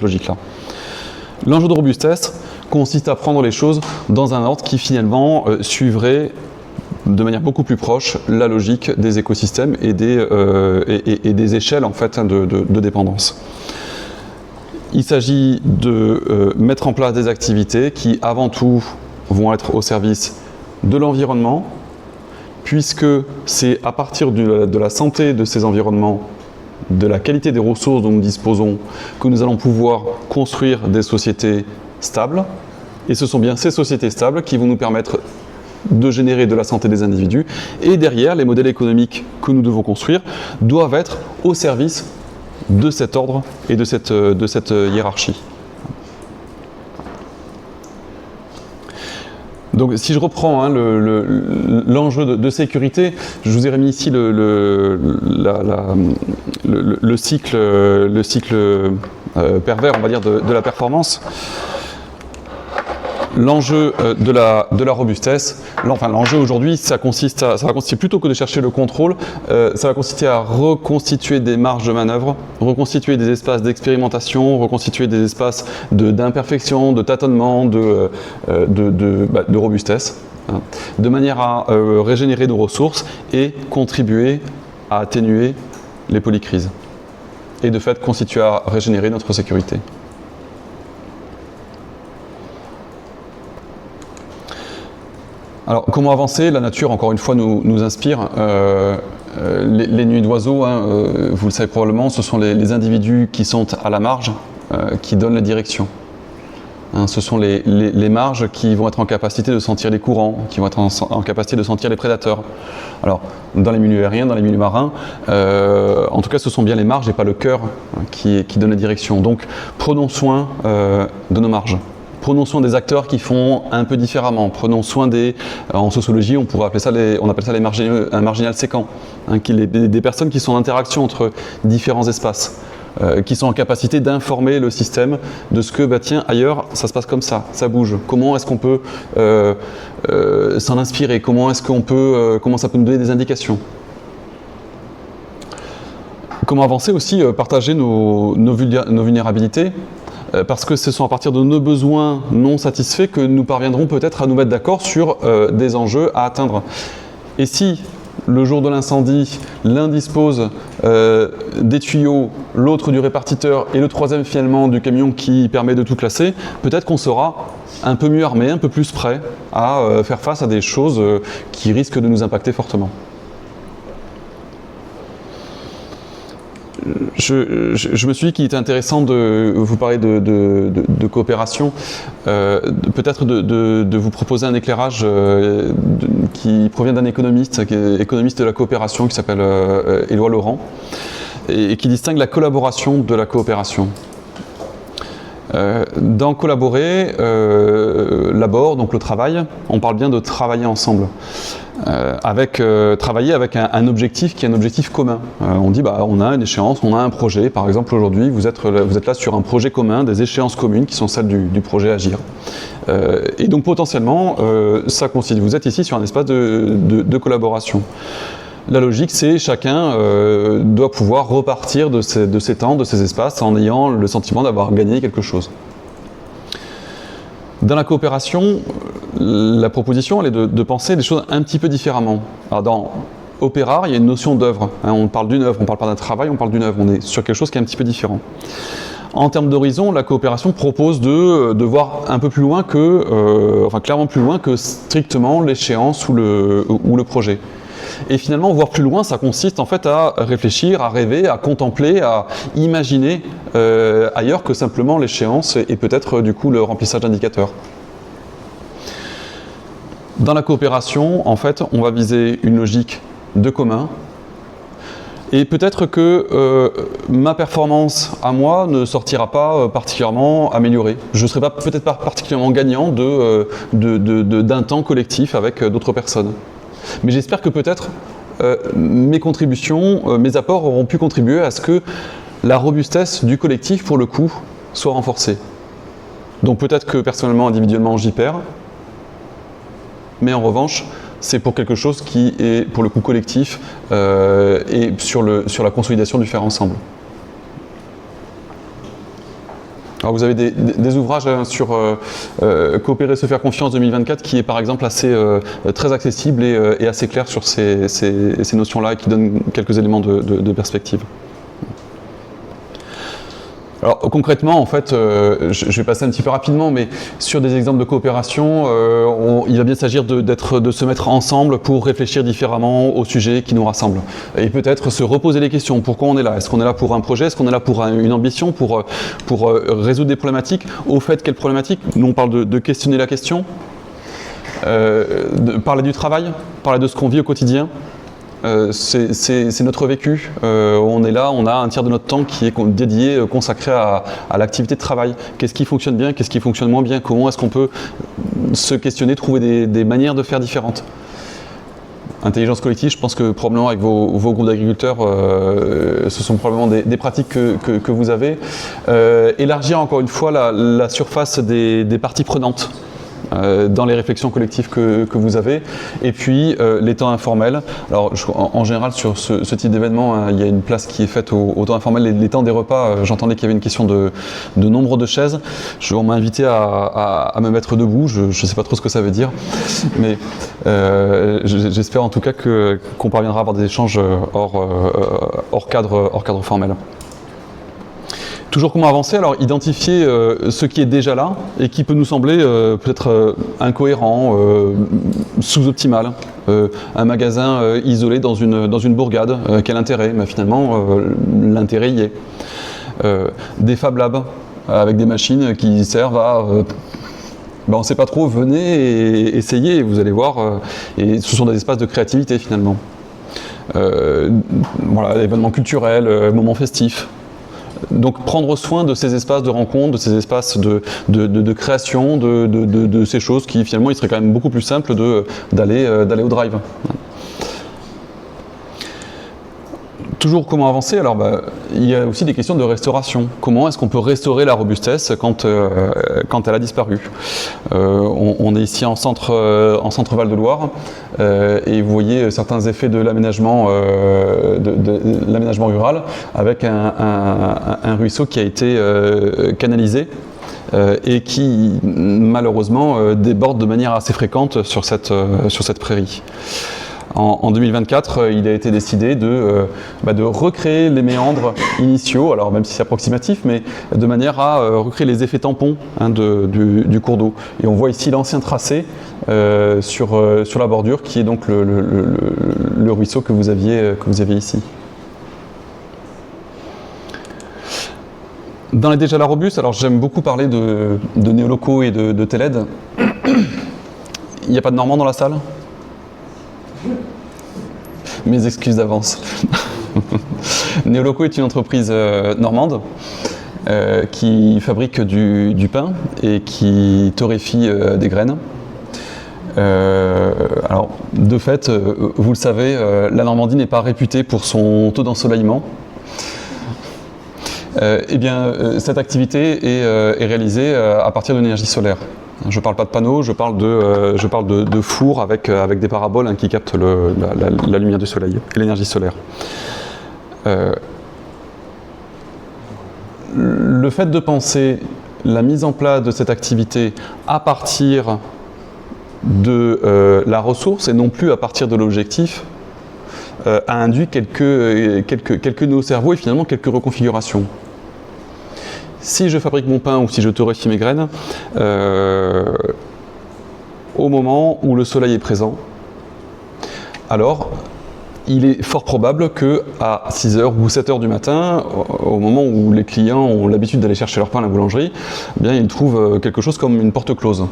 logique-là. L'enjeu de robustesse consiste à prendre les choses dans un ordre qui finalement suivrait de manière beaucoup plus proche la logique des écosystèmes et des échelles en fait de dépendance. Il s'agit de mettre en place des activités qui avant tout vont être au service de l'environnement, puisque c'est à partir de la santé de ces environnements, de la qualité des ressources dont nous disposons, que nous allons pouvoir construire des sociétés stables. Et ce sont bien ces sociétés stables qui vont nous permettre de générer de la santé des individus. Et derrière, les modèles économiques que nous devons construire doivent être au service de cet ordre et de cette hiérarchie. Donc si je reprends l'enjeu de sécurité, je vous ai remis ici le cycle pervers, on va dire, de la performance. L'enjeu de la robustesse, l'enjeu aujourd'hui, ça va consister plutôt que de chercher le contrôle, ça va consister à reconstituer des marges de manœuvre, reconstituer des espaces d'expérimentation, reconstituer des espaces d'imperfection, de tâtonnement, de robustesse, hein, de manière à régénérer nos ressources et contribuer à atténuer les polycrises. Et de fait, constituer à régénérer notre sécurité. Alors, comment avancer? La nature, encore une fois, nous inspire. Les nuits d'oiseaux, hein, vous le savez probablement, ce sont les individus qui sont à la marge, qui donnent la direction. Hein, ce sont les marges qui vont être en capacité de sentir les courants, qui vont être en capacité de sentir les prédateurs. Alors, dans les milieux aériens, dans les milieux marins, en tout cas, ce sont bien les marges et pas le cœur qui donne la direction. Donc, prenons soin de nos marges. Prenons soin des acteurs qui font un peu différemment. Prenons soin en sociologie, on appelle ça un marginal séquent, hein, des personnes qui sont en interaction entre différents espaces, qui sont en capacité d'informer le système de ce que, tiens, ailleurs, ça se passe comme ça bouge. Comment est-ce qu'on peut s'en inspirer? Comment ça peut nous donner des indications? Comment avancer aussi? Partager nos vulnérabilités. Parce que ce sont à partir de nos besoins non satisfaits que nous parviendrons peut-être à nous mettre d'accord sur des enjeux à atteindre. Et si, le jour de l'incendie, l'un dispose des tuyaux, l'autre du répartiteur et le troisième finalement du camion qui permet de tout classer, peut-être qu'on sera un peu mieux armé, un peu plus prêt à faire face à des choses qui risquent de nous impacter fortement. Je me suis dit qu'il était intéressant de vous parler de coopération, peut-être de vous proposer un éclairage qui provient d'un économiste, qui est économiste de la coopération, qui s'appelle Éloi Laurent, et qui distingue la collaboration de la coopération. Dans collaborer, l'abord, donc le travail, on parle bien de travailler ensemble. Travailler avec un objectif qui est un objectif commun. On dit on a une échéance, on a un projet. Par exemple aujourd'hui vous êtes là sur un projet commun, des échéances communes qui sont celles du projet Agir. Et donc potentiellement ça consiste. Vous êtes ici sur un espace de collaboration. La logique, c'est chacun doit pouvoir repartir de ces temps, de ces espaces en ayant le sentiment d'avoir gagné quelque chose. Dans la coopération, la proposition, elle est de penser les choses un petit peu différemment. Alors dans Opérare, il y a une notion d'œuvre. Hein, on parle d'une œuvre, on ne parle pas d'un travail, on parle d'une œuvre. On est sur quelque chose qui est un petit peu différent. En termes d'horizon, la coopération propose de voir un peu plus loin clairement plus loin que strictement l'échéance ou le projet. Et finalement, voir plus loin, ça consiste en fait à réfléchir, à rêver, à contempler, à imaginer ailleurs que simplement l'échéance et peut-être du coup le remplissage d'indicateurs. Dans la coopération, en fait, on va viser une logique de commun Et peut-être que ma performance à moi ne sortira pas particulièrement améliorée. Je ne serai peut-être pas particulièrement gagnant d'un temps collectif avec d'autres personnes. Mais j'espère que peut-être mes contributions, mes apports auront pu contribuer à ce que la robustesse du collectif, pour le coup, soit renforcée. Donc peut-être que personnellement, individuellement, j'y perds, mais en revanche, c'est pour quelque chose qui est, pour le coup, collectif et sur la consolidation du faire ensemble. Alors vous avez des ouvrages sur Coopérer, se faire confiance 2024 qui est par exemple très accessible et assez clair sur ces notions-là et qui donne quelques éléments de perspective. Alors concrètement, en fait, je vais passer un petit peu rapidement, mais sur des exemples de coopération, il va bien s'agir de se mettre ensemble pour réfléchir différemment au sujet qui nous rassemble. Et peut-être se reposer les questions. Pourquoi on est là? Est-ce qu'on est là pour un projet? Est-ce qu'on est là pour une ambition? Pour résoudre des problématiques? Au fait, quelles problématiques? Nous, on parle de questionner la question, de parler du travail, parler de ce qu'on vit au quotidien. C'est notre vécu. On est là, on a un tiers de notre temps qui est dédié, consacré à l'activité de travail. Qu'est-ce qui fonctionne bien, qu'est-ce qui fonctionne moins bien? Comment est-ce qu'on peut se questionner, trouver des manières de faire différentes? Intelligence collective, je pense que probablement avec vos groupes d'agriculteurs, ce sont probablement des pratiques que vous avez. Élargir encore une fois la surface des parties prenantes dans les réflexions collectives que vous avez, et puis les temps informels. Alors en général sur ce type d'événement, il y a une place qui est faite au temps informel. Les temps des repas, j'entendais qu'il y avait une question de nombre de chaises. On m'a invité à me mettre debout, je ne sais pas trop ce que ça veut dire, mais j'espère en tout cas qu'on parviendra à avoir des échanges hors cadre formel. Toujours comment avancer? Alors identifier ce qui est déjà là et qui peut nous sembler peut-être incohérent, sous-optimal. Un magasin isolé dans une bourgade, quel intérêt? Mais finalement, l'intérêt y est. Des Fab Labs avec des machines qui servent à... on ne sait pas trop, venez et essayez, vous allez voir. Et ce sont des espaces de créativité finalement. Voilà, événements culturels, moments festifs. Donc prendre soin de ces espaces de rencontre, de ces espaces de création, de ces choses qui finalement il serait quand même beaucoup plus simple d'aller au drive. Toujours comment avancer? Alors il y a aussi des questions de restauration. Comment est-ce qu'on peut restaurer la robustesse quand elle a disparu? On est ici en centre Val-de-Loire et vous voyez certains effets de l'aménagement rural avec un ruisseau qui a été canalisé et qui malheureusement déborde de manière assez fréquente sur cette prairie. En 2024, il a été décidé de recréer les méandres initiaux, alors même si c'est approximatif, mais de manière à recréer les effets tampons du cours d'eau. Et on voit ici l'ancien tracé sur la bordure, qui est donc le ruisseau que vous aviez ici. Dans les déjà la robuste, alors j'aime beaucoup parler de néolocaux et de TELED. Il n'y a pas de Normand dans la salle? Mes excuses d'avance. Néoloco est une entreprise normande qui fabrique du pain et qui torréfie des graines. Alors, de fait, vous le savez, la Normandie n'est pas réputée pour son taux d'ensoleillement. Eh bien, cette activité est réalisée à partir de l'énergie solaire. Je ne parle pas de panneaux, je parle de fours avec des paraboles qui captent la lumière du soleil et l'énergie solaire. Le fait de penser la mise en place de cette activité à partir de la ressource et non plus à partir de l'objectif a induit quelques nœuds au cerveau et finalement quelques reconfigurations. Si je fabrique mon pain ou si je torréfie mes graines, au moment où le soleil est présent, alors il est fort probable qu'à 6h ou 7h du matin, au moment où les clients ont l'habitude d'aller chercher leur pain à la boulangerie, eh bien, ils trouvent quelque chose comme une porte close.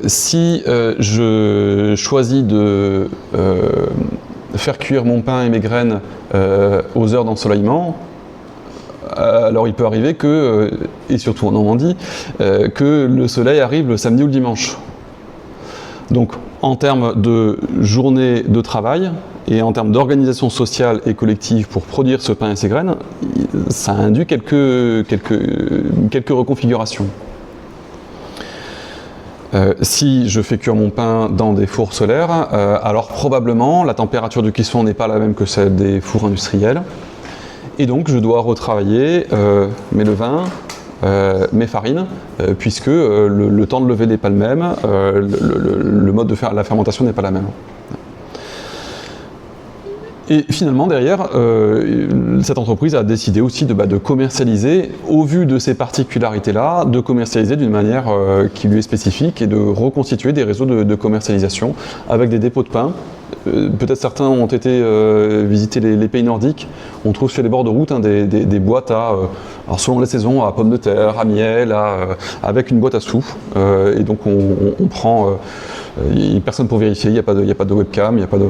Si je choisis de faire cuire mon pain et mes graines aux heures d'ensoleillement, alors il peut arriver que, et surtout en Normandie, que le soleil arrive le samedi ou le dimanche. Donc en termes de journée de travail et en termes d'organisation sociale et collective pour produire ce pain et ces graines, ça induit quelques reconfigurations. Si je fais cuire mon pain dans des fours solaires, alors probablement la température de cuisson n'est pas la même que celle des fours industriels. Et donc je dois retravailler mes levains, mes farines, puisque le temps de lever n'est pas le même, le mode de faire la fermentation n'est pas la même. Et finalement, derrière, cette entreprise a décidé aussi de commercialiser, au vu de ces particularités-là, de commercialiser d'une manière qui lui est spécifique et de reconstituer des réseaux de commercialisation avec des dépôts de pain. Peut-être certains ont été visiter les pays nordiques. On trouve sur les bords de route des boîtes alors selon les saisons, à pommes de terre, à miel, avec une boîte à sous. Et donc on prend... il n'y a personne pour vérifier, il n'y a pas de webcam, il n'y a pas de...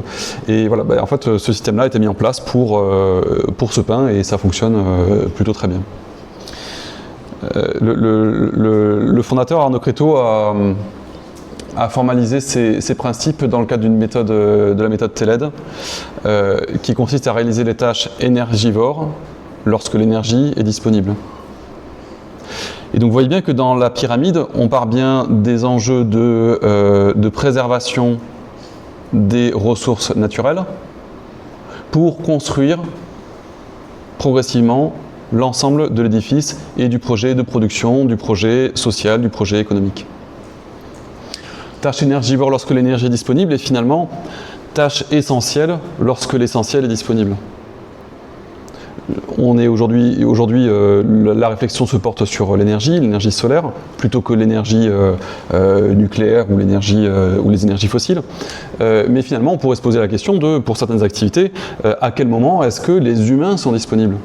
Et voilà, en fait, ce système-là a été mis en place pour ce pain et ça fonctionne plutôt très bien. Le fondateur Arnaud Créteau a formalisé ces principes dans le cadre d'une méthode, de la méthode TELED, qui consiste à réaliser les tâches énergivores lorsque l'énergie est disponible. Et donc vous voyez bien que dans la pyramide, on part bien des enjeux de préservation des ressources naturelles pour construire progressivement l'ensemble de l'édifice et du projet de production, du projet social, du projet économique. Tâche énergivore lorsque l'énergie est disponible et finalement, tâche essentielle lorsque l'essentiel est disponible. On est aujourd'hui, la réflexion se porte sur l'énergie solaire, plutôt que l'énergie nucléaire ou les énergies fossiles. Mais finalement, on pourrait se poser la question de, pour certaines activités, à quel moment est-ce que les humains sont disponibles?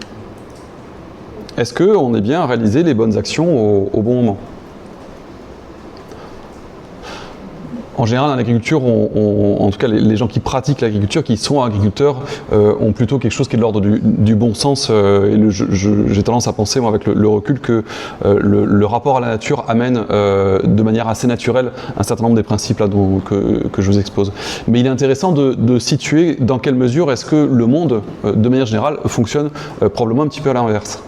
Est-ce qu'on est bien à réaliser les bonnes actions au bon moment? En général, dans l'agriculture, en tout cas les gens qui pratiquent l'agriculture, qui sont agriculteurs, ont plutôt quelque chose qui est de l'ordre du bon sens. Et j'ai tendance à penser, moi, avec le recul, que le rapport à la nature amène de manière assez naturelle un certain nombre des principes là, que je vous expose. Mais il est intéressant de situer dans quelle mesure est-ce que le monde, de manière générale, fonctionne probablement un petit peu à l'inverse.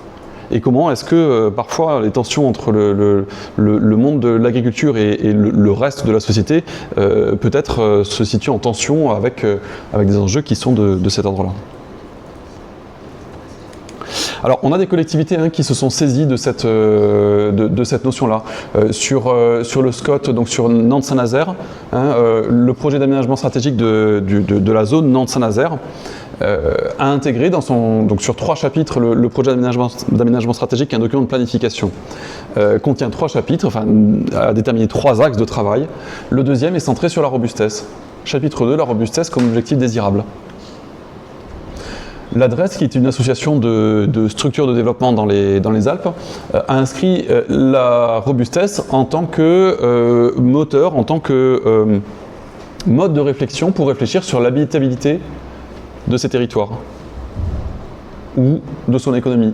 Et comment est-ce que parfois les tensions entre le monde de l'agriculture et le reste de la société peut-être se situent en tension avec des enjeux qui sont de cet ordre-là. Alors, on a des collectivités qui se sont saisies de cette notion-là. Sur le SCOT, donc sur Nantes-Saint-Nazaire, le projet d'aménagement stratégique de la zone Nantes-Saint-Nazaire a intégré donc sur 3 chapitres le projet d'aménagement stratégique, un document de planification. Contient 3 chapitres, a déterminé 3 axes de travail. Le deuxième est centré sur la robustesse. Chapitre 2, la robustesse comme objectif désirable. L'Adresse, qui est une association de structures de développement dans les Alpes, a inscrit la robustesse en tant que moteur, en tant que mode de réflexion pour réfléchir sur l'habitabilité de ces territoires ou de son économie.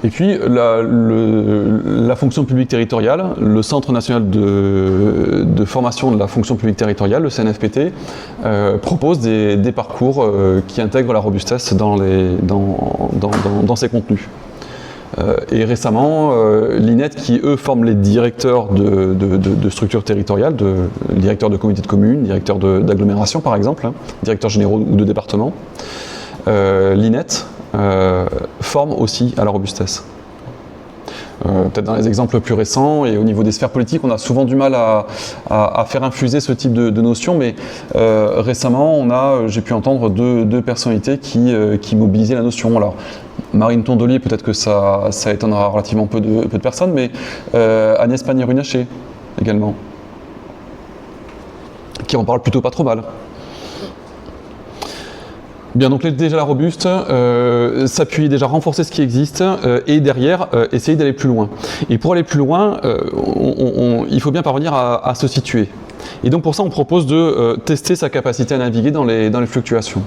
Et puis la fonction publique territoriale, le Centre national de formation de la fonction publique territoriale, le CNFPT, propose des parcours qui intègrent la robustesse dans ses contenus. Et récemment, l'INET, qui eux forment les directeurs de structures territoriales, directeurs de comités de communes, directeurs d'agglomération par exemple, directeurs généraux ou de départements, l'INET forme aussi à la robustesse. Peut-être dans les exemples plus récents et au niveau des sphères politiques, on a souvent du mal à faire infuser ce type de notions, mais récemment, j'ai pu entendre deux personnalités qui mobilisaient la notion. Alors, Marine Tondelier, peut-être que ça étonnera relativement peu de personnes, mais Agnès Pannier-Runacher également, qui en parle plutôt pas trop mal. Bien, donc déjà la robuste, s'appuyer, déjà renforcer ce qui existe et derrière essayer d'aller plus loin. Et pour aller plus loin, il faut bien parvenir à se situer. Et donc pour ça, on propose de tester sa capacité à naviguer dans les fluctuations.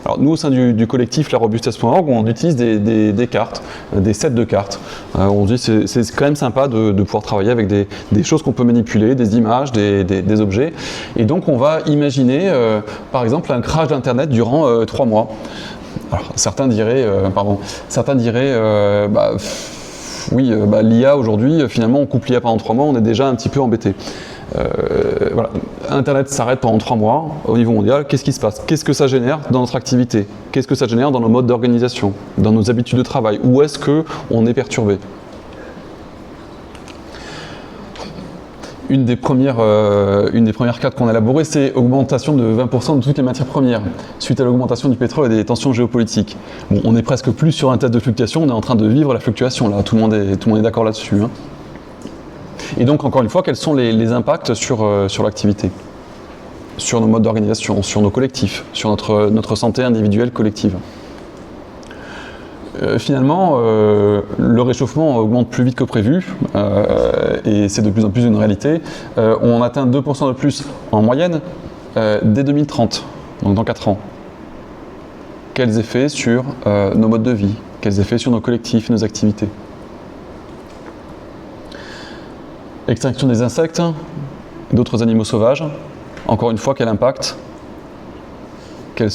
Alors nous, au sein du collectif larobustesse.org, on utilise des cartes, des sets de cartes. On se dit c'est quand même sympa de pouvoir travailler avec des choses qu'on peut manipuler, des images, des objets. Et donc on va imaginer, par exemple, un crash d'Internet durant 3 mois. Alors certains diraient, l'IA aujourd'hui, finalement on coupe l'IA pendant 3 mois, on est déjà un petit peu embêté. Voilà. Internet s'arrête pendant 3 mois au niveau mondial, qu'est-ce qui se passe? Qu'est-ce que ça génère dans notre activité? Qu'est-ce que ça génère dans nos modes d'organisation, dans nos habitudes de travail? Où est-ce qu'on est perturbé? Une des premières cartes qu'on a élaborées, c'est augmentation de 20% de toutes les matières premières, suite à l'augmentation du pétrole et des tensions géopolitiques. Bon, on est presque plus sur un test de fluctuation, on est en train de vivre la fluctuation, là, tout le monde est d'accord là-dessus. Hein. Et donc, encore une fois, quels sont les impacts sur l'activité, sur nos modes d'organisation, sur nos collectifs, sur notre santé individuelle collective. Finalement, le réchauffement augmente plus vite que prévu, et c'est de plus en plus une réalité. On atteint 2% de plus en moyenne dès 2030, donc dans 4 ans. Quels effets sur nos modes de vie? Quels effets sur nos collectifs, nos activités? Extinction des insectes et d'autres animaux sauvages. Encore une fois, quel impact? Quelles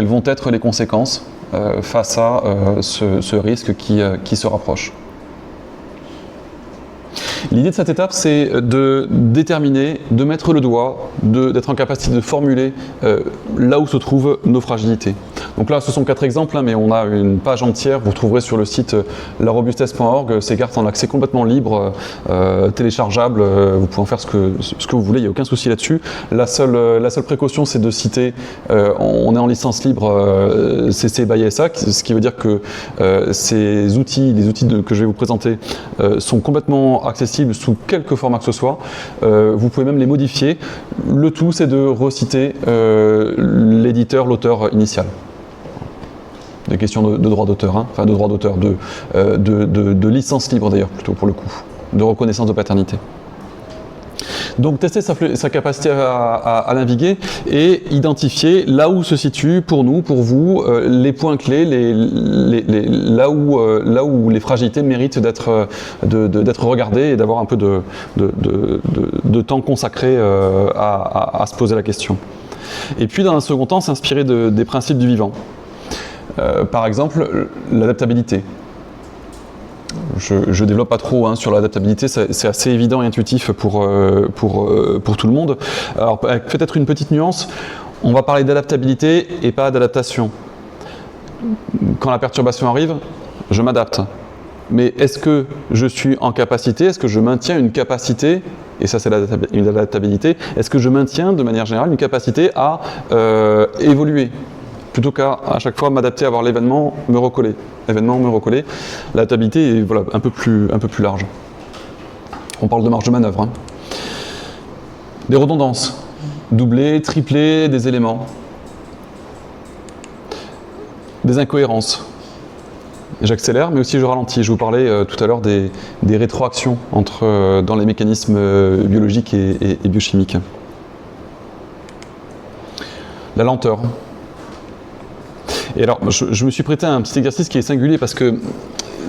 vont être les conséquences face à ce risque qui se rapproche? L'idée de cette étape, c'est de déterminer, de mettre le doigt, d'être en capacité de formuler là où se trouvent nos fragilités. Donc là, ce sont 4 exemples, hein, mais on a une page entière, vous trouverez sur le site larobustesse.org, ces cartes en accès complètement libre, téléchargeables, vous pouvez en faire ce que vous voulez, il n'y a aucun souci là-dessus. La seule précaution, c'est de citer, on est en licence libre CC by SA, ce qui veut dire que les outils que je vais vous présenter sont complètement accessibles sous quelque format que ce soit. Vous pouvez même les modifier. Le tout, c'est de reciter l'éditeur, l'auteur initial. Des questions de droit d'auteur, hein. Enfin de droit d'auteur, de licence libre d'ailleurs plutôt pour le coup, de reconnaissance de paternité. Donc tester sa capacité à naviguer et identifier là où se situent pour nous, pour vous, les points clés, là où les fragilités méritent d'être regardées et d'avoir un peu de temps consacré à se poser la question. Et puis dans un second temps, s'inspirer des principes du vivant. Par exemple, l'adaptabilité. Je développe pas trop hein, sur l'adaptabilité, c'est assez évident et intuitif pour tout le monde. Alors peut-être une petite nuance, on va parler d'adaptabilité et pas d'adaptation. Quand la perturbation arrive, je m'adapte. Mais est-ce que je suis en capacité, est-ce que je maintiens une capacité, et ça c'est une adaptabilité, est-ce que je maintiens de manière générale une capacité à évoluer plutôt qu'à chaque fois m'adapter à voir l'événement, me recoller. L'adaptabilité est voilà, un peu plus large. On parle de marge de manœuvre. Hein. Des redondances, doubler, tripler des éléments. Des incohérences. J'accélère, mais aussi je ralentis. Je vous parlais tout à l'heure des rétroactions dans les mécanismes biologiques et biochimiques. La lenteur. Et alors, je me suis prêté à un petit exercice qui est singulier parce que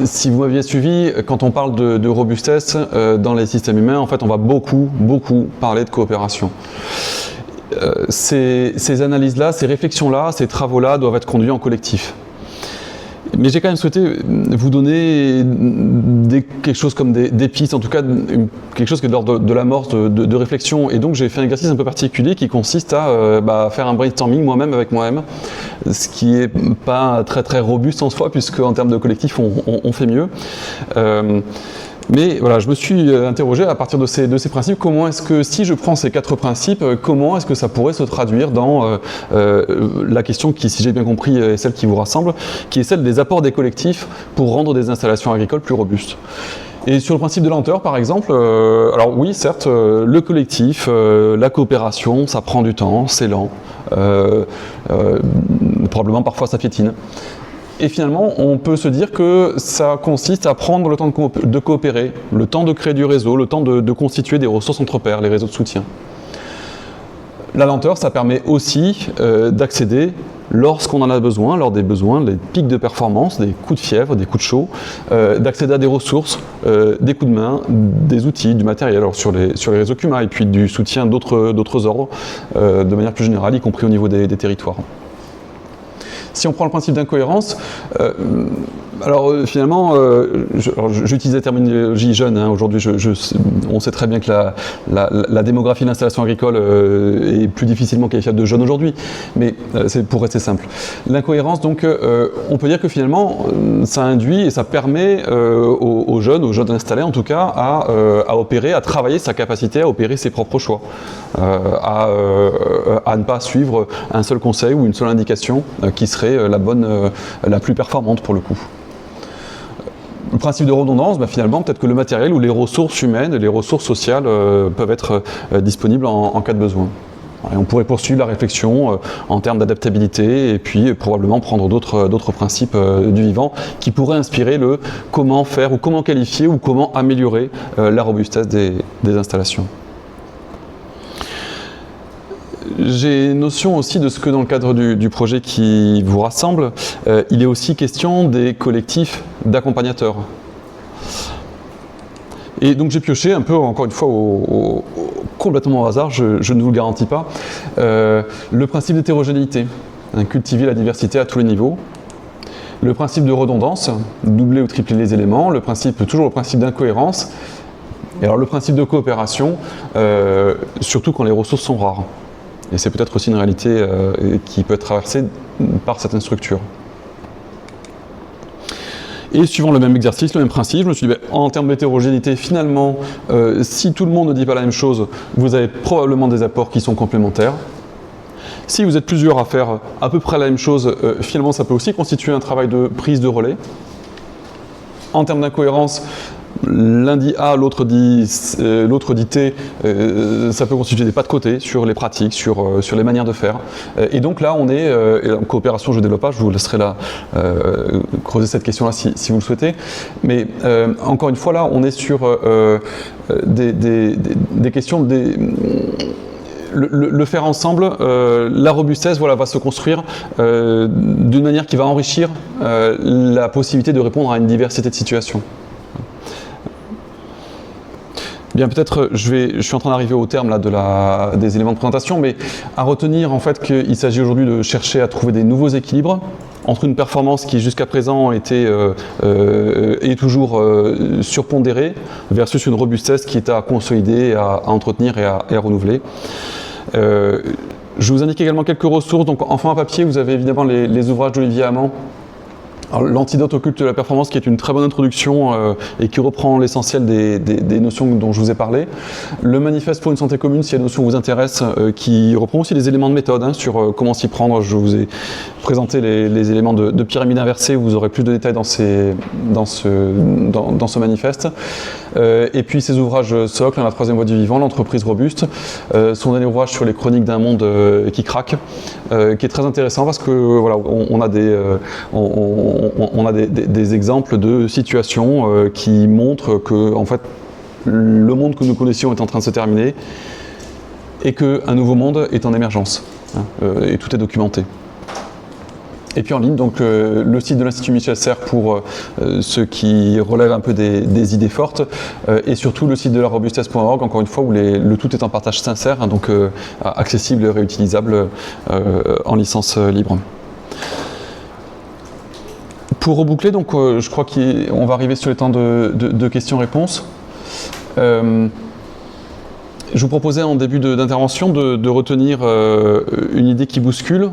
si vous m'aviez suivi, quand on parle de robustesse dans les systèmes humains, en fait, on va beaucoup parler de coopération. Ces analyses-là, ces réflexions-là, ces travaux-là doivent être conduits en collectif. Mais j'ai quand même souhaité vous donner quelque chose comme des pistes, en tout cas quelque chose qui est de l'ordre de l'amorce de réflexion. Et donc j'ai fait un exercice un peu particulier qui consiste à faire un brainstorming moi-même avec moi-même, ce qui n'est pas très robuste en soi, puisque en termes de collectif on fait mieux. Mais voilà, je me suis interrogé à partir de ces principes, comment est-ce que, si je prends ces 4 principes, comment est-ce que ça pourrait se traduire dans la question qui, si j'ai bien compris, est celle qui vous rassemble, qui est celle des apports des collectifs pour rendre des installations agricoles plus robustes. Et sur le principe de lenteur, par exemple, alors oui, certes, le collectif, la coopération, ça prend du temps, c'est lent, probablement parfois ça piétine. Et finalement, on peut se dire que ça consiste à prendre le temps de coopérer, le temps de créer du réseau, le temps de constituer des ressources entre pairs, les réseaux de soutien. La lenteur, ça permet aussi d'accéder, lorsqu'on en a besoin, lors des besoins, des pics de performance, des coups de fièvre, des coups de chaud, d'accéder à des ressources, des coups de main, des outils, du matériel, alors sur les réseaux Kuma, et puis du soutien d'autres ordres, de manière plus générale, y compris au niveau des territoires. Si on prend le principe d'incohérence, finalement, j'utilise la terminologie jeune, hein. Aujourd'hui on sait très bien que la démographie de l'installation agricole est plus difficilement qualifiable de jeune aujourd'hui, mais c'est pour rester simple. L'incohérence, donc, on peut dire que finalement, ça induit et ça permet aux jeunes installés en tout cas, à opérer, à travailler sa capacité à opérer ses propres choix, à ne pas suivre un seul conseil ou une seule indication qui serait la plus performante pour le coup. Le principe de redondance, finalement, peut-être que le matériel ou les ressources humaines, les ressources sociales peuvent être disponibles en cas de besoin. Et on pourrait poursuivre la réflexion en termes d'adaptabilité et puis probablement prendre d'autres principes du vivant qui pourraient inspirer le comment faire ou comment qualifier ou comment améliorer la robustesse des installations. J'ai notion aussi de ce que dans le cadre du projet qui vous rassemble, il est aussi question des collectifs d'accompagnateurs. Et donc j'ai pioché un peu, encore une fois, complètement au hasard, je ne vous le garantis pas, le principe d'hétérogénéité, cultiver la diversité à tous les niveaux, le principe de redondance, doubler ou tripler les éléments, toujours le principe d'incohérence, et alors le principe de coopération, surtout quand les ressources sont rares. Et c'est peut-être aussi une réalité qui peut être traversée par certaines structures. Et suivant le même exercice, le même principe, je me suis dit, en termes d'hétérogénéité, finalement, si tout le monde ne dit pas la même chose, vous avez probablement des apports qui sont complémentaires. Si vous êtes plusieurs à faire à peu près la même chose, finalement, ça peut aussi constituer un travail de prise de relais. En termes d'incohérence, l'un dit A, l'autre dit T, ça peut constituer des pas de côté sur les pratiques, sur les manières de faire. Et donc là, on est, en coopération, je développe pas, je vous laisserai là creuser cette question-là si vous le souhaitez. Mais encore une fois, là, on est sur des questions, le faire ensemble, la robustesse va se construire d'une manière qui va enrichir la possibilité de répondre à une diversité de situations. Bien, peut-être, je suis en train d'arriver au terme là, des éléments de présentation, mais à retenir en fait qu'il s'agit aujourd'hui de chercher à trouver des nouveaux équilibres entre une performance qui jusqu'à présent était est toujours surpondérée versus une robustesse qui est à consolider, à entretenir et à renouveler. Je vous indique également quelques ressources. Donc en format papier, vous avez évidemment les ouvrages d'Olivier Hamant. L'antidote occulte de la performance, qui est une très bonne introduction et qui reprend l'essentiel des notions dont je vous ai parlé. Le manifeste pour une santé commune, si la notion vous intéresse, qui reprend aussi les éléments de méthode sur comment s'y prendre. Je vous ai présenté les éléments de pyramide inversée, vous aurez plus de détails dans ce manifeste. Et puis ces ouvrages socles, La troisième voie du vivant, L'entreprise robuste, son dernier ouvrage sur les chroniques d'un monde qui craque, qui est très intéressant parce que voilà, on a des exemples de situations qui montrent que en fait, le monde que nous connaissions est en train de se terminer et qu'un nouveau monde est en émergence. Et tout est documenté. Et puis en ligne, donc le site de l'Institut Michel Serres pour ceux qui relèvent un peu des idées fortes, et surtout le site de la robustesse.org, encore une fois, où le tout est en partage sincère, donc accessible et réutilisable en licence libre. Pour reboucler, donc, je crois qu'on va arriver sur les temps de questions-réponses. Je vous proposais en début d'intervention de retenir une idée qui bouscule,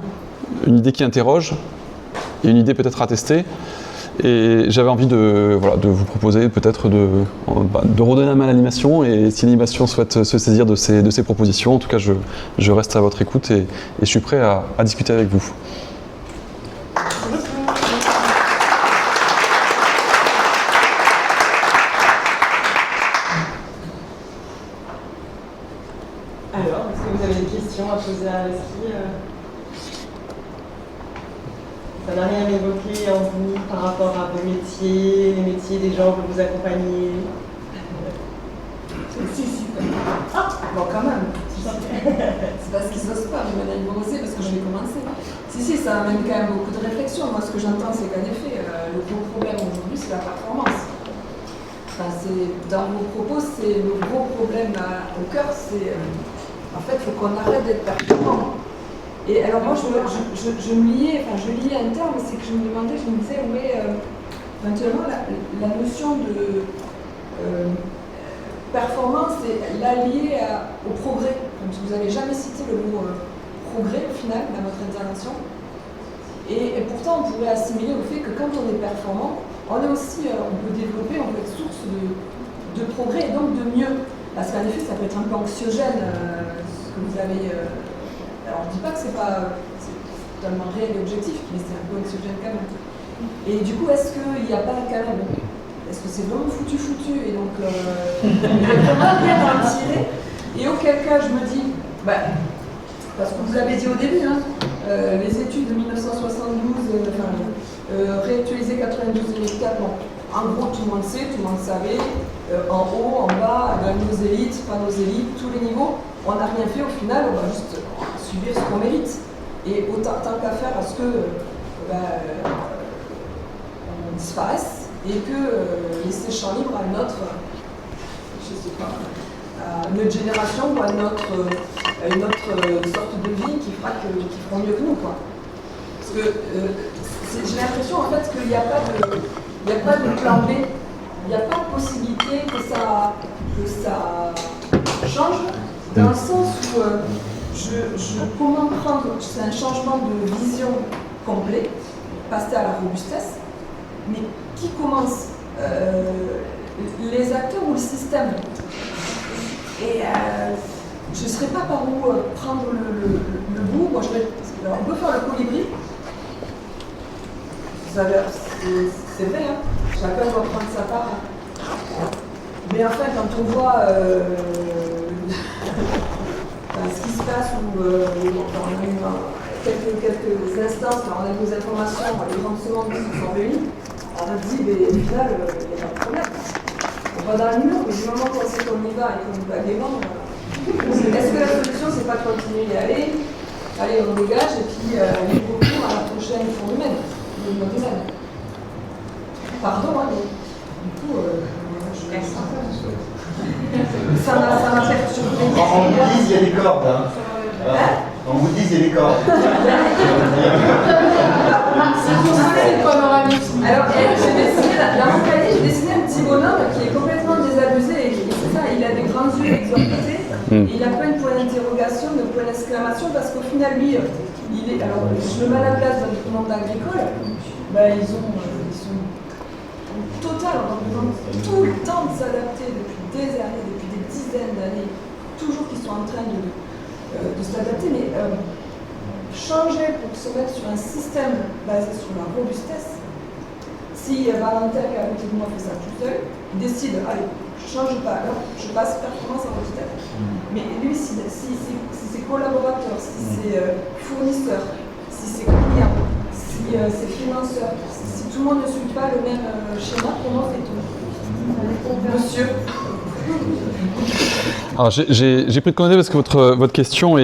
une idée qui interroge, et une idée peut-être à tester. Et j'avais envie de vous proposer peut-être de redonner la main à l'animation, et si l'animation souhaite se saisir de ces propositions, en tout cas je reste à votre écoute et je suis prêt à discuter avec vous. Alors, est-ce que vous avez des questions à poser à Leslie? Ça n'a rien évoqué en vous par rapport à vos métiers, les métiers des gens que vous accompagnez? Si. Ah, bon, quand même. Si C'est parce qu'ils n'osent pas, mais maintenant ils vont oser parce que je vais commencer. Si, ça amène quand même beaucoup de réflexion. Moi, ce que j'entends, c'est qu'en effet, le gros problème aujourd'hui, c'est la performance. Enfin, dans vos propos, c'est le gros problème au cœur, c'est en fait, il faut qu'on arrête d'être performant. Et alors moi, je liais un terme, c'est que je me disais, oui, maintenant, la notion de performance, c'est la liée au progrès. Donc, vous n'avez jamais cité le mot progrès, au final, dans votre intervention. Et pourtant, on pourrait assimiler au fait que quand on est performant, on peut développer en fait source de progrès et donc de mieux. Parce qu'en effet, ça peut être un peu anxiogène, ce que vous avez... alors, je ne dis pas que c'est totalement réel et objectif, mais c'est un peu anxiogène quand même. Et du coup, est-ce qu'il n'y a pas quand même... Est-ce que c'est vraiment foutu et donc il y a vraiment bien à en tirer. Et auquel cas, je me dis... parce que vous avez dit au début, les études de 1972, réactualisées 92-2004, bon, en gros, tout le monde sait, tout le monde savait, en haut, en bas, dans nos élites, pas nos élites, tous les niveaux, on n'a rien fait au final, on va juste subir ce qu'on mérite. Et autant tant qu'à faire à ce que on disparaisse et que laisser champ libre à une autre, je sais pas, à une autre génération ou à une autre sorte de vie qui feront mieux que nous, quoi. Parce que j'ai l'impression en fait qu'il n'y a pas de plan B, il n'y a pas de possibilité que ça change, dans le sens où comment prendre, c'est un changement de vision complet, passer à la robustesse, mais qui commence, les acteurs ou le système. Et je ne saurais pas par où prendre le bout. Moi, on peut faire le colibri. C'est vrai, chacun doit prendre sa part. Mais en fait, quand on voit ce qui se passe, où on a eu quelques instances, on a eu des informations, les grandes secondes qui sont réunies, on a dit, mais au final, il n'y a pas de problème. On va dans le mur, mais du moment qu'on sait qu'on y va et qu'on y va gaiement, est-ce que la solution, c'est pas de continuer à allez, on dégage, et puis les recours à la prochaine forme humaine, le mode humain. Pardon, mais du coup, ça m'a fait surpris. En bouddhisme, il y a des cordes. En bouddhisme, il y a des cordes. Alors, j'ai dessiné, dans mon cahier, j'ai dessiné un petit bonhomme qui est complètement désabusé, et c'est ça, il a des grands yeux exorbités, et il a plein de points d'interrogation, de points d'exclamation, parce qu'au final, lui, alors, je le mets à la place d'un monde agricole, ils sont total, on a besoin tout le temps de s'adapter depuis des années, depuis des dizaines d'années, toujours qu'ils sont en train de s'adapter, mais changer pour se mettre sur un système basé sur la robustesse. Si Valentin, qui est à côté de moi, fait ça tout seul, il décide, allez, je ne change pas, alors je passe performance en robustesse. Mais lui, si ses collaborateurs, si ses fournisseurs, si ses clients, si ses financeurs, si tout le monde ne suit pas le même schéma, comment fait-on? Monsieur. Alors j'ai pris de commenter parce que votre question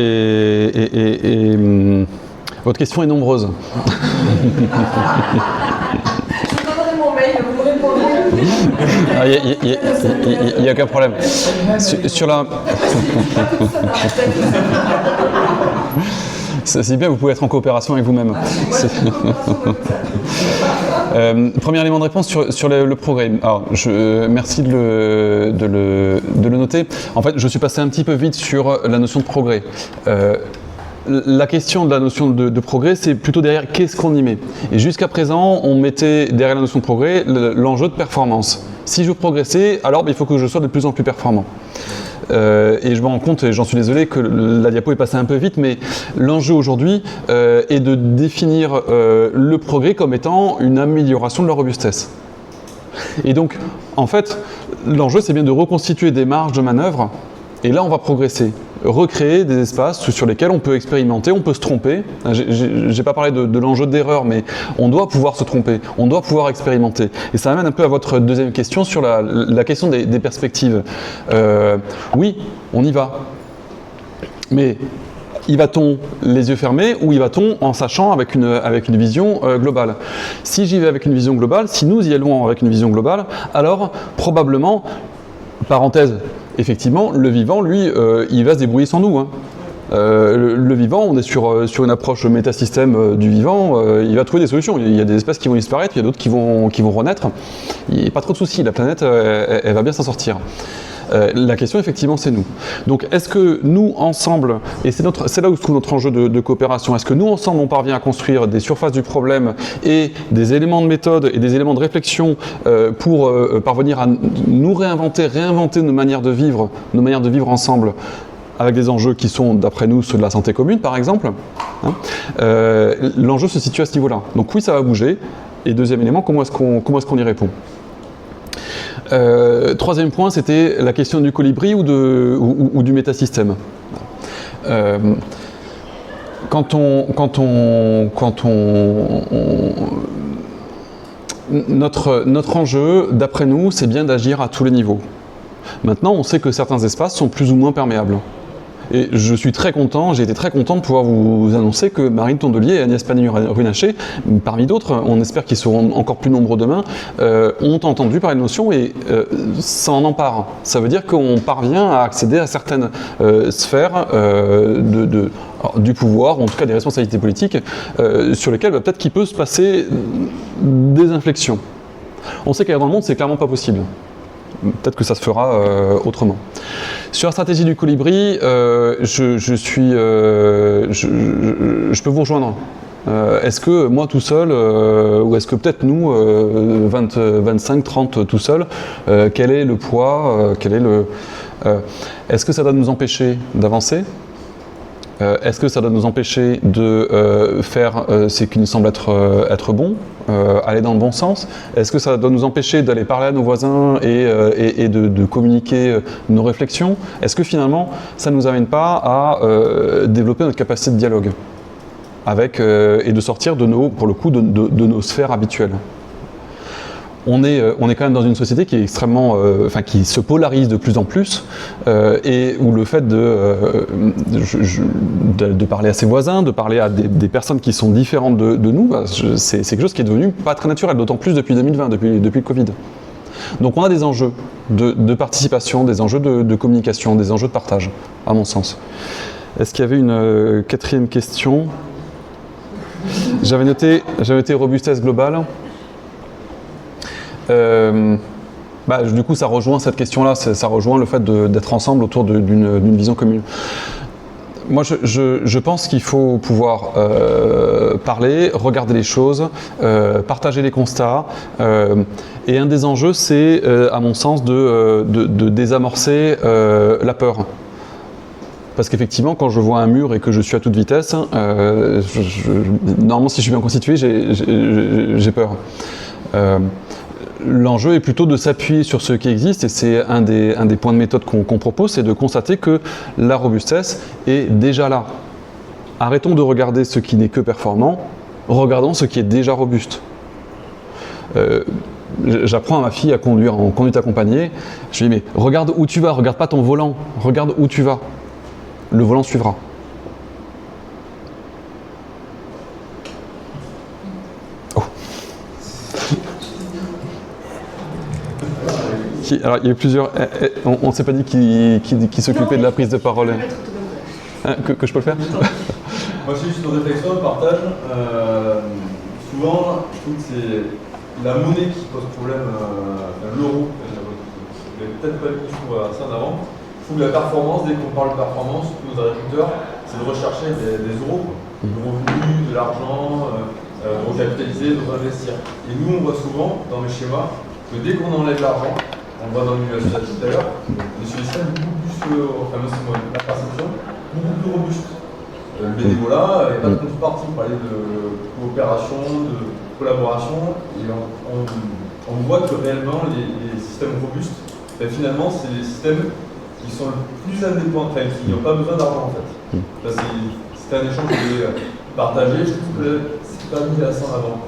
votre question est nombreuse. Je vous donnerai mon mail, vous me répondrez. Il n'y a aucun problème. Sur la... C'est bien, vous pouvez être en coopération avec vous-même. Premier élément de réponse sur le progrès. Alors, merci de le noter. En fait, je suis passé un petit peu vite sur la notion de progrès. La question de la notion de progrès, c'est plutôt derrière qu'est-ce qu'on y met. Et jusqu'à présent, on mettait derrière la notion de progrès l'enjeu de performance. Si je veux progresser, alors il faut que je sois de plus en plus performant. Et je me rends compte, et j'en suis désolé, que la diapo est passée un peu vite, mais l'enjeu aujourd'hui est de définir le progrès comme étant une amélioration de la robustesse. Et donc, en fait, l'enjeu, c'est bien de reconstituer des marges de manœuvre, et là, on va progresser. Recréer des espaces sur lesquels on peut expérimenter, on peut se tromper. J'ai pas parlé de l'enjeu d'erreur, mais on doit pouvoir se tromper, on doit pouvoir expérimenter. Et ça amène un peu à votre deuxième question sur la question des perspectives. Oui, on y va. Mais y va-t-on les yeux fermés ou y va-t-on en sachant avec une vision globale? Si j'y vais avec une vision globale, si nous y allons avec une vision globale, alors probablement, parenthèse, effectivement, le vivant, lui, il va se débrouiller sans nous. Hein. Le vivant, on est sur une approche métasystème du vivant, il va trouver des solutions. Il y a des espèces qui vont disparaître, il y a d'autres qui vont renaître. Il n'y a pas trop de soucis, la planète, elle va bien s'en sortir. La question, effectivement, c'est nous. Donc, est-ce que nous, ensemble, et c'est là où se trouve notre enjeu de coopération, est-ce que nous, ensemble, on parvient à construire des surfaces du problème et des éléments de méthode et des éléments de réflexion pour parvenir à nous réinventer nos manières de vivre ensemble, avec des enjeux qui sont, d'après nous, ceux de la santé commune, par exemple. Hein, l'enjeu se situe à ce niveau-là. Donc oui, ça va bouger. Et deuxième élément, comment est-ce qu'on y répond? Troisième point, c'était la question du colibri ou du métasystème. Notre enjeu, d'après nous, c'est bien d'agir à tous les niveaux. Maintenant, on sait que certains espaces sont plus ou moins perméables. Et j'ai été très content de pouvoir vous annoncer que Marine Tondelier et Agnès Pannier-Runacher, parmi d'autres, on espère qu'ils seront encore plus nombreux demain, ont entendu parler de notion et s'en emparent. Ça veut dire qu'on parvient à accéder à certaines sphères du pouvoir, ou en tout cas des responsabilités politiques, sur lesquelles peut-être qu'il peut se passer des inflexions. On sait qu'ailleurs dans le monde, c'est clairement pas possible. Peut-être que ça se fera autrement. Sur la stratégie du colibri, je peux vous rejoindre. Est-ce que moi tout seul, ou est-ce que peut-être nous, 25, 30 tout seul, quel est le poids, est-ce que ça doit nous empêcher d'avancer ? Est-ce que ça doit nous empêcher de faire ce qui nous semble être bon, aller dans le bon sens? Est-ce que ça doit nous empêcher d'aller parler à nos voisins et de communiquer nos réflexions? Est-ce que finalement, ça ne nous amène pas à développer notre capacité de dialogue avec, et de sortir de nos sphères habituelles? On est quand même dans une société qui est extrêmement, qui se polarise de plus en plus, et où le fait de parler à ses voisins, de parler à des personnes qui sont différentes de nous, c'est quelque chose qui est devenu pas très naturel, d'autant plus depuis 2020, depuis le Covid. Donc on a des enjeux de participation, des enjeux de communication, des enjeux de partage, à mon sens. Est-ce qu'il y avait une quatrième question? J'avais noté robustesse globale. Du coup, ça rejoint cette question-là, ça rejoint le fait d'être ensemble autour d'une vision commune. Moi, je pense qu'il faut pouvoir parler, regarder les choses, partager les constats. Et un des enjeux, c'est, à mon sens, de désamorcer la peur. Parce qu'effectivement, quand je vois un mur et que je suis à toute vitesse, normalement, si je suis bien constitué, j'ai peur. L'enjeu est plutôt de s'appuyer sur ce qui existe, et c'est un des points de méthode qu'on propose, c'est de constater que la robustesse est déjà là. Arrêtons de regarder ce qui n'est que performant, regardons ce qui est déjà robuste. J'apprends à ma fille à conduire en conduite accompagnée, je lui dis mais regarde où tu vas, regarde pas ton volant, regarde où tu vas. Le volant suivra. Alors, il y a eu plusieurs. On ne s'est pas dit qui s'occupait de la prise de parole. Que je peux le faire? Moi, c'est juste une réflexion, un partage. Souvent, je trouve que c'est la monnaie qui pose problème, l'euro. Vous n'avez peut-être pas vu, je trouve, ça en avant. Je trouve que la performance, dès qu'on parle de performance, tous nos agriculteurs, c'est de rechercher des euros, de revenus, de l'argent, de recapitaliser, de réinvestir. Et nous, on voit souvent, dans mes schémas, que dès qu'on enlève l'argent, on le voit dans le milieu associatif d'ailleurs, les systèmes beaucoup plus, la perception, beaucoup plus robuste. Le bénévolat, il n'y a pas de contrepartie, on parlait de coopération, de collaboration, et on voit que réellement les systèmes robustes, finalement, c'est les systèmes qui sont le plus indépendants, qui n'ont pas besoin d'argent en fait. C'est un échange que j'ai partagé, je trouve que c'est pas mis assez en avant.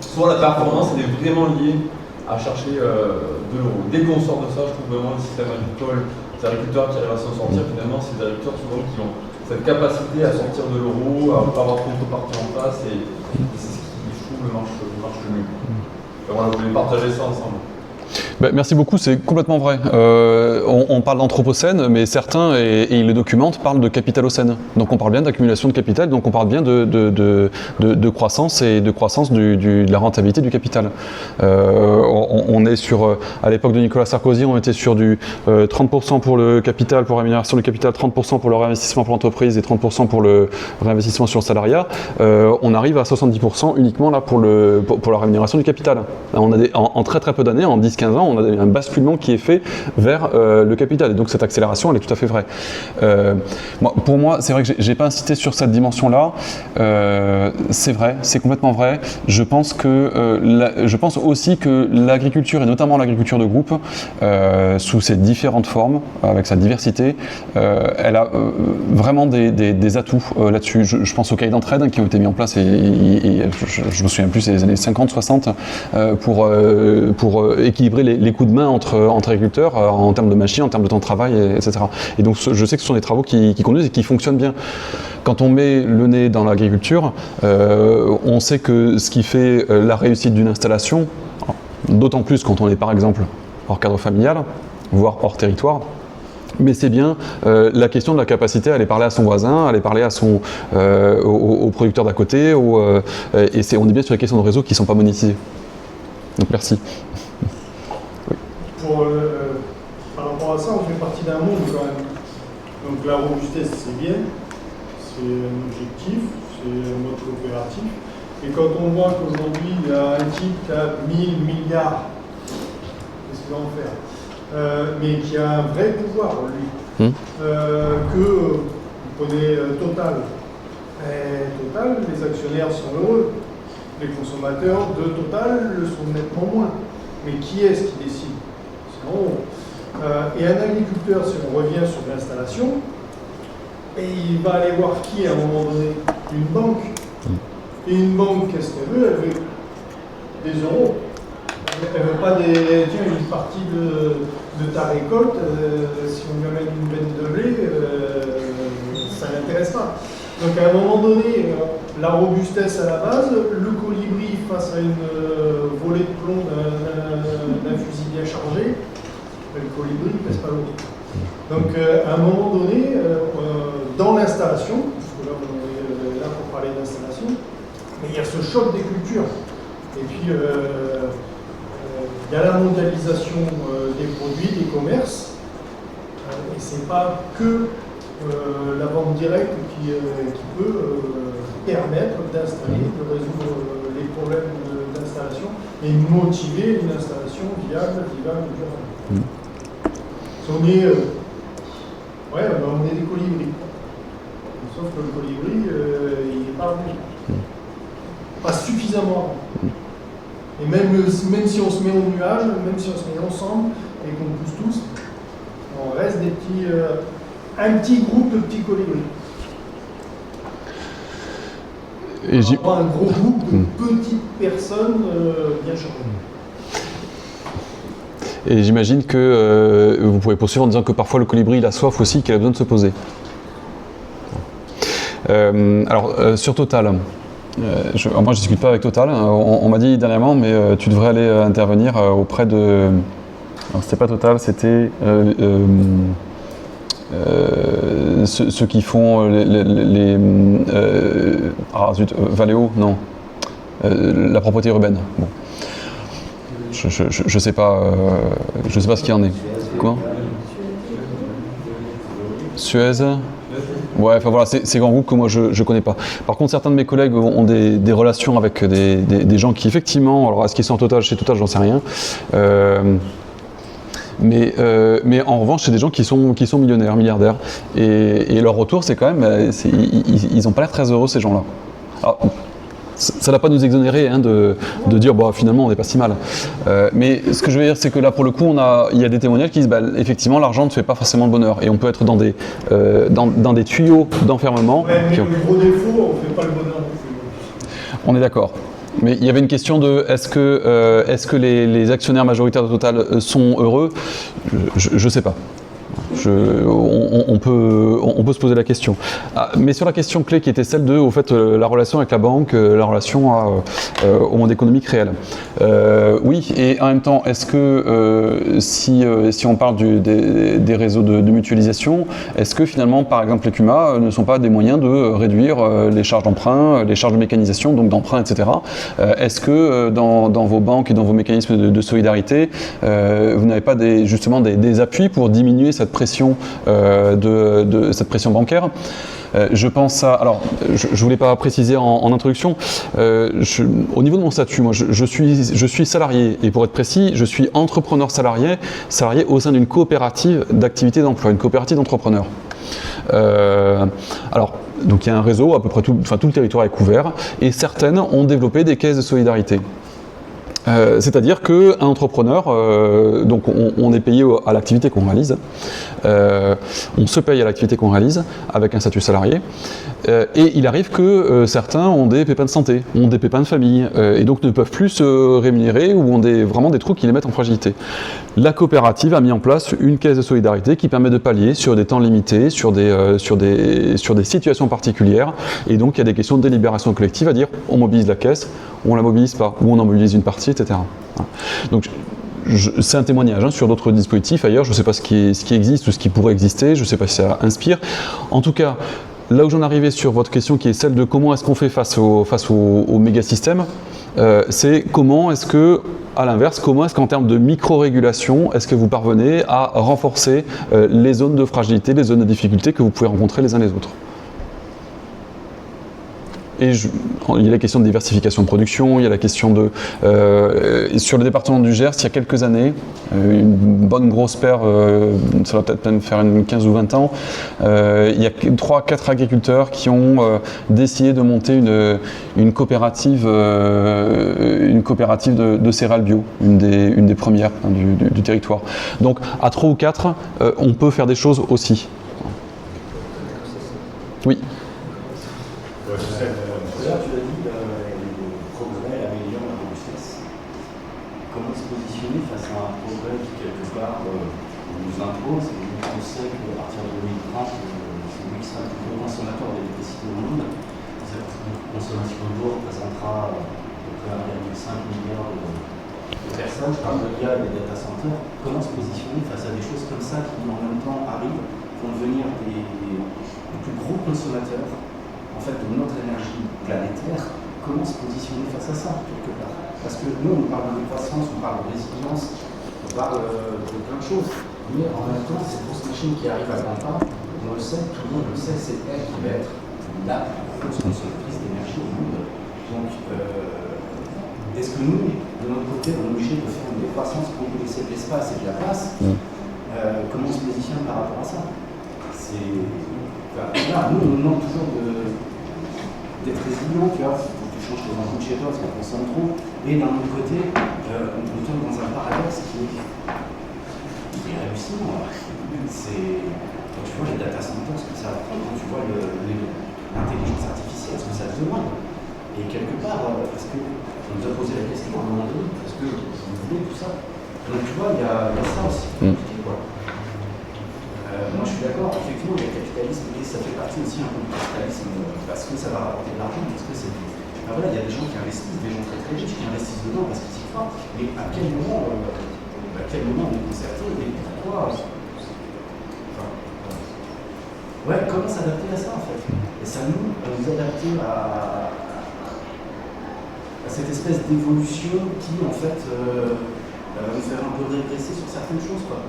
Soit la performance, elle est vraiment liée à chercher de l'euro. Dès qu'on sort de ça, je trouve vraiment le système agricole, ces agriculteurs qui arrivent à s'en sortir, finalement, c'est des agriculteurs souvent qui ont cette capacité à sortir de l'euro, à ne pas avoir de contrepartie en face, et c'est ce qui, je trouve, marche le mieux. Enfin, voilà, je voulais partager ça ensemble. Ben, merci beaucoup, c'est complètement vrai. On parle d'anthropocène, mais certains, et ils le documentent, parlent de capitalocène. Donc on parle bien d'accumulation de capital, donc on parle bien de croissance et de croissance de la rentabilité du capital. On est sur, à l'époque de Nicolas Sarkozy, on était sur du 30% pour le capital, pour la rémunération du capital, 30% pour le réinvestissement pour l'entreprise et 30% pour le réinvestissement sur le salariat. On arrive à 70% uniquement là pour la rémunération du capital. On a en très très peu d'années, en 10-15 ans, on a un basculement qui est fait vers le capital. Et donc cette accélération, elle est tout à fait vraie. Pour moi, c'est vrai que j'ai pas insisté sur cette dimension-là. C'est vrai, c'est complètement vrai. Je pense aussi que l'agriculture, et notamment l'agriculture de groupe, sous ses différentes formes, avec sa diversité, elle a vraiment des atouts là-dessus. Je pense aux cahiers d'entraide qui ont été mis en place, et je me souviens plus, c'est les années 50-60, pour équilibrer les coups de main entre agriculteurs en termes de machines, en termes de temps de travail, etc. Et donc je sais que ce sont des travaux qui conduisent et qui fonctionnent bien. Quand on met le nez dans l'agriculture, on sait que ce qui fait la réussite d'une installation, d'autant plus quand on est par exemple hors cadre familial, voire hors territoire, mais c'est bien la question de la capacité à aller parler à son voisin, à aller parler à au producteur d'à côté, et on est bien sur les questions de réseau qui ne sont pas monétisées. Donc merci. Par rapport à ça, on fait partie d'un monde quand même. Donc la robustesse, c'est bien, c'est un objectif, c'est un mode coopératif. Et quand on voit qu'aujourd'hui, il y a un type qui a 1000 milliards, qu'est-ce qu'il va en faire, mais qui a un vrai pouvoir, lui, que vous prenez Total. Total, les actionnaires sont heureux. Les consommateurs de Total le sont nettement moins. Mais qui est-ce qui décide? Et un agriculteur, si on revient sur l'installation, et il va aller voir qui à un moment donné? Une banque. Et une banque, qu'est-ce qu'elle veut? Elle veut des euros. Elle ne veut pas tiens, une partie de ta récolte, si on lui amène une benne de blé, ça ne l'intéresse pas. Donc à un moment donné, la robustesse à la base, le colibri face à une volée de plomb d'un fusil bien chargé, le colibri ne pèse pas l'autre. Donc à un moment donné, dans l'installation, parce que là on est là pour parler d'installation, mais il y a ce choc des cultures. Et puis il y a la mondialisation des produits, des commerces, et c'est pas que la vente directe qui peut permettre d'installer, de résoudre les problèmes d'installation et motiver une installation viable, vivable et durable. Si on est, on est des colibris. Sauf que le colibri, il n'est pas revenu. Pas suffisamment. Et même si on se met au nuage, même si on se met ensemble et qu'on pousse tous, on reste des petits, un petit groupe de petits colibris. Et pas un gros groupe de petites personnes bien chargées. Et j'imagine que vous pouvez poursuivre en disant que parfois le colibri il a soif aussi, qu'il a besoin de se poser. Sur Total, moi je discute pas avec Total, on m'a dit dernièrement, mais tu devrais aller intervenir auprès de... Alors c'était pas Total, c'était ceux qui font Valeo, non, la propreté urbaine. Bon. Je sais pas ce qu'il y en est. Comment? Suez. Ouais, enfin voilà, c'est grands groupes que moi je connais pas. Par contre, certains de mes collègues ont des relations avec des gens qui effectivement, alors est-ce qu'ils sont en Total, chez Total, j'en sais rien. Mais en revanche, c'est des gens qui sont millionnaires, milliardaires. Et leur retour, c'est quand même, ils n'ont pas l'air très heureux, ces gens-là. Alors, ça ne va pas nous exonérer de dire finalement on n'est pas si mal. Mais ce que je veux dire, c'est que là pour le coup, il y a des témoignages qui disent effectivement l'argent ne fait pas forcément le bonheur. Et on peut être dans des tuyaux d'enfermement. Ouais, mais le gros défaut, on ne fait pas le bonheur. On est d'accord. Mais il y avait une question de est-ce que les actionnaires majoritaires de Total sont heureux? Je ne sais pas. on peut se poser la question. Mais sur la question clé qui était celle de, au fait, la relation avec la banque, la relation au monde économique réel. Oui, et en même temps, est-ce que si on parle des réseaux de mutualisation, est-ce que finalement, par exemple, les CUMA ne sont pas des moyens de réduire les charges d'emprunt, les charges de mécanisation, donc d'emprunt, etc. Est-ce que dans vos banques et dans vos mécanismes de solidarité, vous n'avez pas justement des appuis pour diminuer cette pression, cette pression bancaire? Je pense à... Alors, je ne voulais pas préciser en introduction, au niveau de mon statut, moi, je suis salarié, et pour être précis, je suis entrepreneur salarié au sein d'une coopérative d'activité d'emploi, une coopérative d'entrepreneurs. Alors, donc il y a un réseau, à peu près tout le territoire est couvert, et certaines ont développé des caisses de solidarité. C'est-à-dire qu'un entrepreneur, donc on est payé à l'activité qu'on réalise, on se paye à l'activité qu'on réalise avec un statut salarié, et il arrive que certains ont des pépins de santé, ont des pépins de famille, et donc ne peuvent plus se rémunérer ou ont vraiment des trous qui les mettent en fragilité. La coopérative a mis en place une caisse de solidarité qui permet de pallier sur des temps limités, sur des situations particulières, et donc il y a des questions de délibération collective à dire on mobilise la caisse, on la mobilise pas, ou on en mobilise une partie, etc. Donc c'est un témoignage sur d'autres dispositifs ailleurs, je ne sais pas ce qui existe ou ce qui pourrait exister, je ne sais pas si ça inspire. En tout cas, là où j'en arrivais sur votre question qui est celle de comment est-ce qu'on fait face au méga-système, c'est comment est-ce que, à l'inverse, comment est-ce qu'en termes de micro-régulation, est-ce que vous parvenez à renforcer les zones de fragilité, les zones de difficulté que vous pouvez rencontrer les uns les autres. Et il y a la question de diversification de production, il y a la question de... sur le département du Gers, il y a quelques années, une bonne grosse paire, ça va peut-être même faire une 15 ou 20 ans, il y a 3-4 agriculteurs qui ont décidé de monter une coopérative de céréales bio, une des premières du territoire. Donc à 3 ou 4, on peut faire des choses aussi. Oui. Là, tu l'as dit, le progrès améliore la robustesse. Comment se positionner face à un progrès qui, quelque part, nous impose, et on sait qu'à partir de 2030, c'est 8,5 plus gros consommateurs d'électricité au monde. Cette consommation d'eau représentera à peu près 1,5 milliard de personnes. Je parle de l'IA et des data centers. Comment se positionner face à des choses comme ça qui, en même temps, arrivent, vont devenir les plus gros consommateurs en fait, de notre énergie planétaire? Comment se positionner face à ça, quelque part? Parce que nous, on parle de croissance, on parle de résilience, on parle de plein de choses. Mais en même temps, cette grosse machine qui arrive à grands pas, on le sait, tout le monde le sait, c'est elle qui va être la plus grosse consommatrice d'énergie au monde. Donc, est-ce que nous, de notre côté, on est obligé de faire une décroissance pour nous laisser de l'espace et de la place? Comment on se positionne par rapport à ça? Là, nous, on nous demande toujours d'être résilient, tu vois, il faut que tu changes tes ampoules chez toi parce qu'on consomme trop. Et d'un autre côté, on tombe dans un paradoxe qui est hallucinant. Quand tu vois les data centers, ce que ça apprend, quand tu vois l'intelligence artificielle, ce que ça demande. Et quelque part, est-ce qu'on nous a posé la question à un moment donné, est-ce que vous voulez tout ça? Donc tu vois, il y a ça aussi. Moi je suis d'accord, effectivement, il y a le capitalisme, et ça fait partie aussi un peu du capitalisme parce que ça va rapporter de l'argent, parce que c'est. Ben voilà, il y a des gens qui investissent, des gens très très riches qui investissent dedans parce qu'ils y croient, mais à quel moment on est concerté et pourquoi ouais, comment s'adapter à ça en fait? Et ça nous adapter à cette espèce d'évolution qui en fait va nous faire un peu régresser sur certaines choses quoi.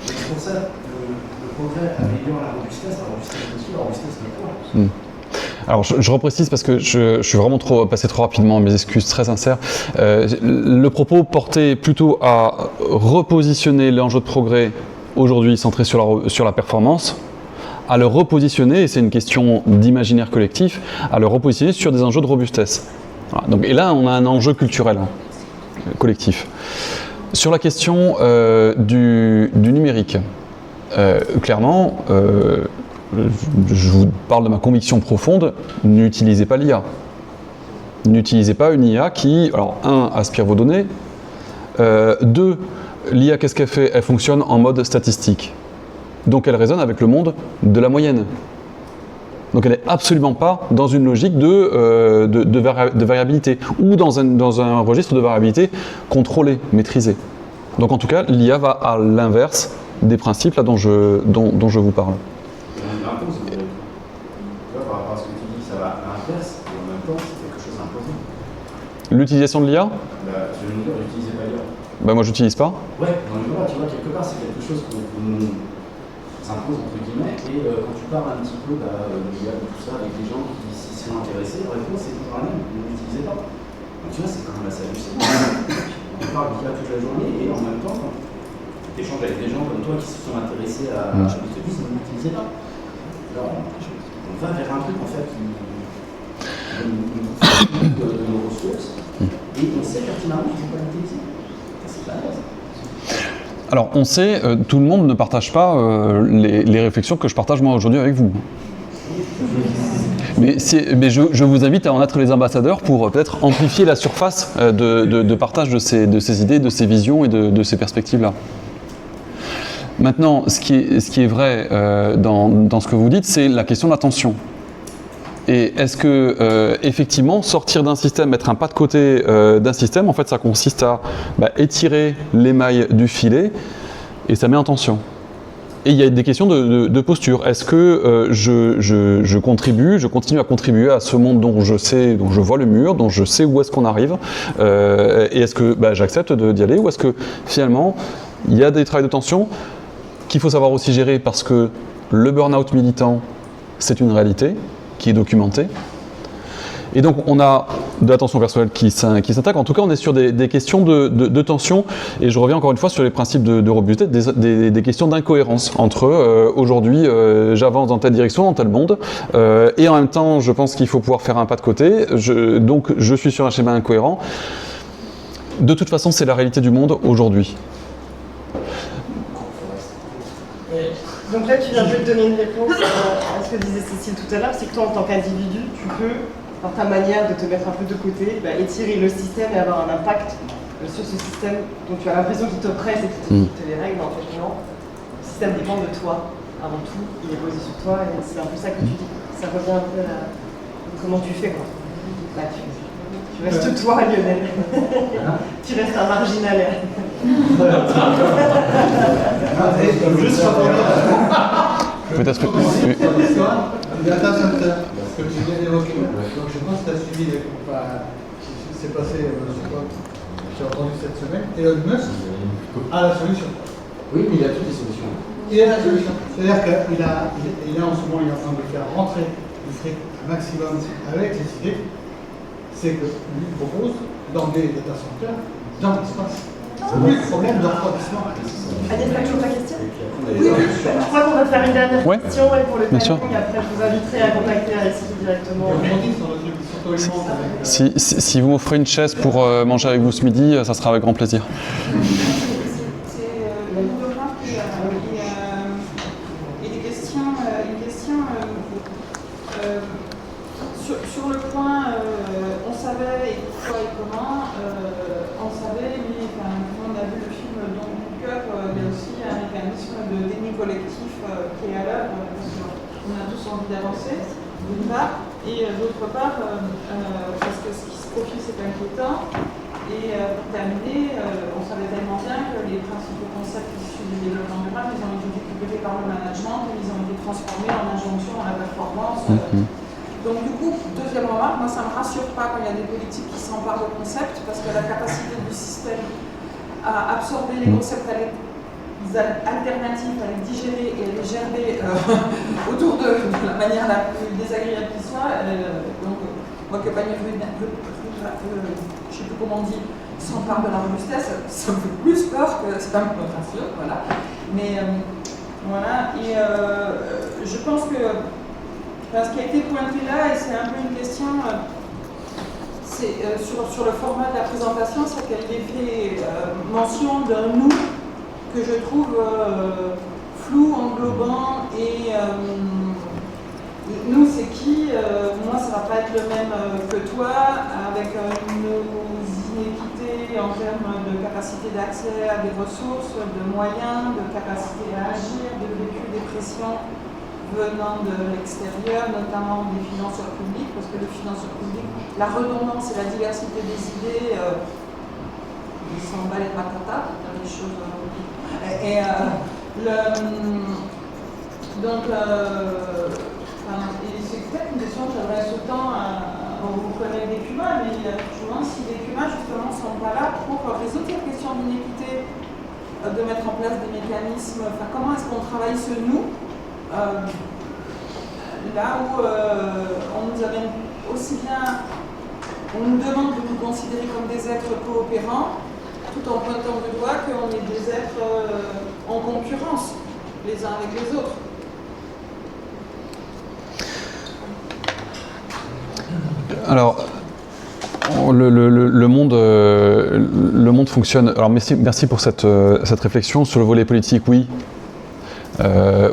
C'est pour ça que le progrès améliore la robustesse aussi, la robustesse de quoi? Alors je reprécise parce que je suis vraiment passé trop rapidement, mes excuses très sincères. Le propos portait plutôt à repositionner l'enjeu de progrès aujourd'hui centré sur la performance, à le repositionner, et c'est une question d'imaginaire collectif, à le repositionner sur des enjeux de robustesse. Voilà. Donc, et là on a un enjeu culturel collectif. Sur la question du numérique, clairement, je vous parle de ma conviction profonde, n'utilisez pas l'IA. N'utilisez pas une IA qui, alors, 1, aspire vos données, 2, l'IA, qu'est-ce qu'elle fait? Elle fonctionne en mode statistique. Donc elle résonne avec le monde de la moyenne. Donc elle n'est absolument pas dans une logique de variabilité ou dans un registre de variabilité contrôlé, maîtrisé. Donc en tout cas, l'IA va à l'inverse des principes là, dont je vous parle. Par rapport à ce que tu dis, ça va à l'inverse, et en même temps, c'est quelque chose d'imposé. L'utilisation de l'IA, Je veux dire, l'utilisez pas ailleurs. moi j'utilise pas. Ouais, dans le tu vois, quelque part, c'est quelque chose qu'on nous impose, entre guillemets, et quand tu parles un petit peu de l'IA, de tout ça, avec des gens qui s'y sont intéressés, la réponse est toujours la même, ne l'utilisez pas. Donc tu vois, c'est quand même assez hallucinant. On parle d'IA toute la journée, et en même temps, tu échanges avec des gens comme toi qui se sont intéressés à ce que tu dis, ne l'utilisez pas. Là, on va vers un truc, en fait, qui nous fait de nos ressources, et on sait pertinemment qu'il ne faut pas l'utiliser. C'est pas grave. Alors on sait, tout le monde ne partage pas les réflexions que je partage moi aujourd'hui avec vous. Mais je vous invite à en être les ambassadeurs pour peut-être amplifier la surface de partage de ces idées, de ces visions et de ces perspectives-là. Maintenant, ce qui est vrai dans ce que vous dites, c'est la question de l'attention. Et est-ce que, effectivement, sortir d'un système, mettre un pas de côté d'un système, en fait, ça consiste à étirer les mailles du filet et ça met en tension. Et il y a des questions de posture. Est-ce que je continue à contribuer à ce monde dont je sais, dont je vois le mur, dont je sais où est-ce qu'on arrive, et est-ce que j'accepte d'y aller, ou est-ce que finalement, il y a des travails de tension qu'il faut savoir aussi gérer parce que le burn-out militant, c'est une réalité qui est documentée. Et donc on a de l'attention personnelle qui s'attaque. En tout cas, on est sur des questions de tension. Et je reviens encore une fois sur les principes de robustesse, des questions d'incohérence entre aujourd'hui, j'avance dans telle direction, dans tel monde, et en même temps, je pense qu'il faut pouvoir faire un pas de côté. Donc je suis sur un schéma incohérent. De toute façon, c'est la réalité du monde aujourd'hui. Donc là, tu viens de donner une réponse à ce que disait Cécile tout à l'heure, c'est que toi, en tant qu'individu, tu peux, par ta manière de te mettre un peu de côté, étirer le système et avoir un impact sur ce système dont tu as l'impression qu'il t'oppresse et qu'il te les règle, en fait, non. Le système dépend de toi, avant tout, il est posé sur toi, et c'est un peu ça que tu dis. Ça revient un peu à comment tu fais, quoi. Là, tu restes toi, Lionel. Tu restes un marginal. Peut-être que... Data center, que tu viens d'évoquer. Donc je pense que tu as suivi ce qui s'est passé, j'ai entendu cette semaine. Elon Musk a la solution. Oui, mais il a toutes les solutions. Il a la solution. C'est-à-dire qu'il a en ce moment, il est en train de faire rentrer du fric maximum avec les idées. C'est que lui propose d'emmener les data centers dans l'espace. Plus de problème de refroidissement. Agnès, tu as toujours ta question? Oui, je crois qu'on va faire une dernière question pour le timing. Après, je vous inviterai à contacter Aristide directement. Si vous m'offrez une chaise pour manger avec vous ce midi, ça sera avec grand plaisir. Sur le point, on savait et pourquoi et comment, on savait, mais on a vu le film Don't Look Up, il y a aussi un mécanisme de déni collectif qui est à l'œuvre, parce qu'on a tous envie d'avancer, d'une part, et d'autre part, parce que ce qui se profile c'est inquiétant, et pour terminer, on savait tellement bien que les principaux concepts issus du développement durable, ils ont été découvrés par le management, et ils ont été transformés en injonction à la performance. Donc du coup, deuxième remarque, moi ça ne me rassure pas quand il y a des politiques qui s'emparent de concepts, parce que la capacité du système à absorber les concepts alternatifs, à les digérer et à les gerber autour de la manière la plus désagréable qui soit. Donc moi que Panier, je ne sais plus comment on dit, s'empare de la robustesse, ça me fait plus peur que c'est pas me rassure, voilà. Mais voilà, et je pense que ce qui a été pointé là, et c'est un peu une question, c'est sur le format de la présentation, c'est qu'elle est fait mention d'un nous que je trouve flou, englobant, et nous c'est qui? Moi ça va pas être le même que toi, avec nos inéquités liquidité, en termes de capacité d'accès à des ressources, de moyens, de capacité à agir, de vécu des pressions venant de l'extérieur, notamment des financeurs publics, parce que les financeurs publics, la redondance et la diversité des idées, ils s'en battent les patatas, les choses. C'est peut-être une question que j'adresse autant aux collègues des CUMA, mais je me demande si les CUMA justement ne sont pas là pour résoudre la question d'inéquité, de mettre en place des mécanismes, comment est-ce qu'on travaille ce nous, là où on nous amène aussi bien, on nous demande de nous considérer comme des êtres coopérants, tout en pointant du doigt qu'on est des êtres en concurrence les uns avec les autres. Alors, le monde fonctionne. Alors merci pour cette réflexion. Sur le volet politique, oui.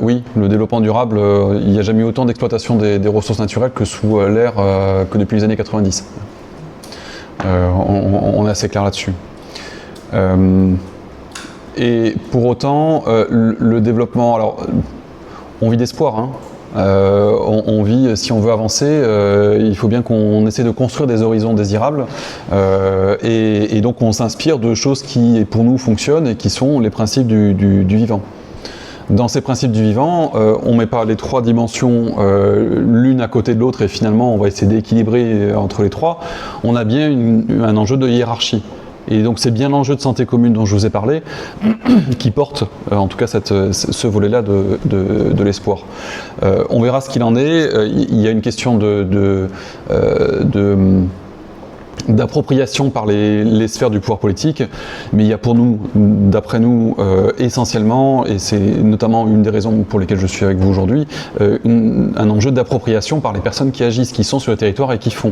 Oui, le développement durable, il n'y a jamais eu autant d'exploitation des ressources naturelles que sous l'ère que depuis les années 90. On est assez clair là-dessus. Et pour autant, le développement, alors on vit d'espoir, hein. On vit, si on veut avancer, il faut bien qu'on essaie de construire des horizons désirables et donc on s'inspire de choses qui pour nous fonctionnent et qui sont les principes du vivant. Dans ces principes du vivant, on ne met pas les trois dimensions l'une à côté de l'autre et finalement on va essayer d'équilibrer entre les trois. On a bien un enjeu de hiérarchie. Et donc c'est bien l'enjeu de santé commune dont je vous ai parlé qui porte en tout cas ce volet-là de l'espoir. On verra ce qu'il en est. Il y a une question d'appropriation par les sphères du pouvoir politique, mais il y a pour nous, d'après nous, essentiellement, et c'est notamment une des raisons pour lesquelles je suis avec vous aujourd'hui, un enjeu d'appropriation par les personnes qui agissent, qui sont sur le territoire et qui font.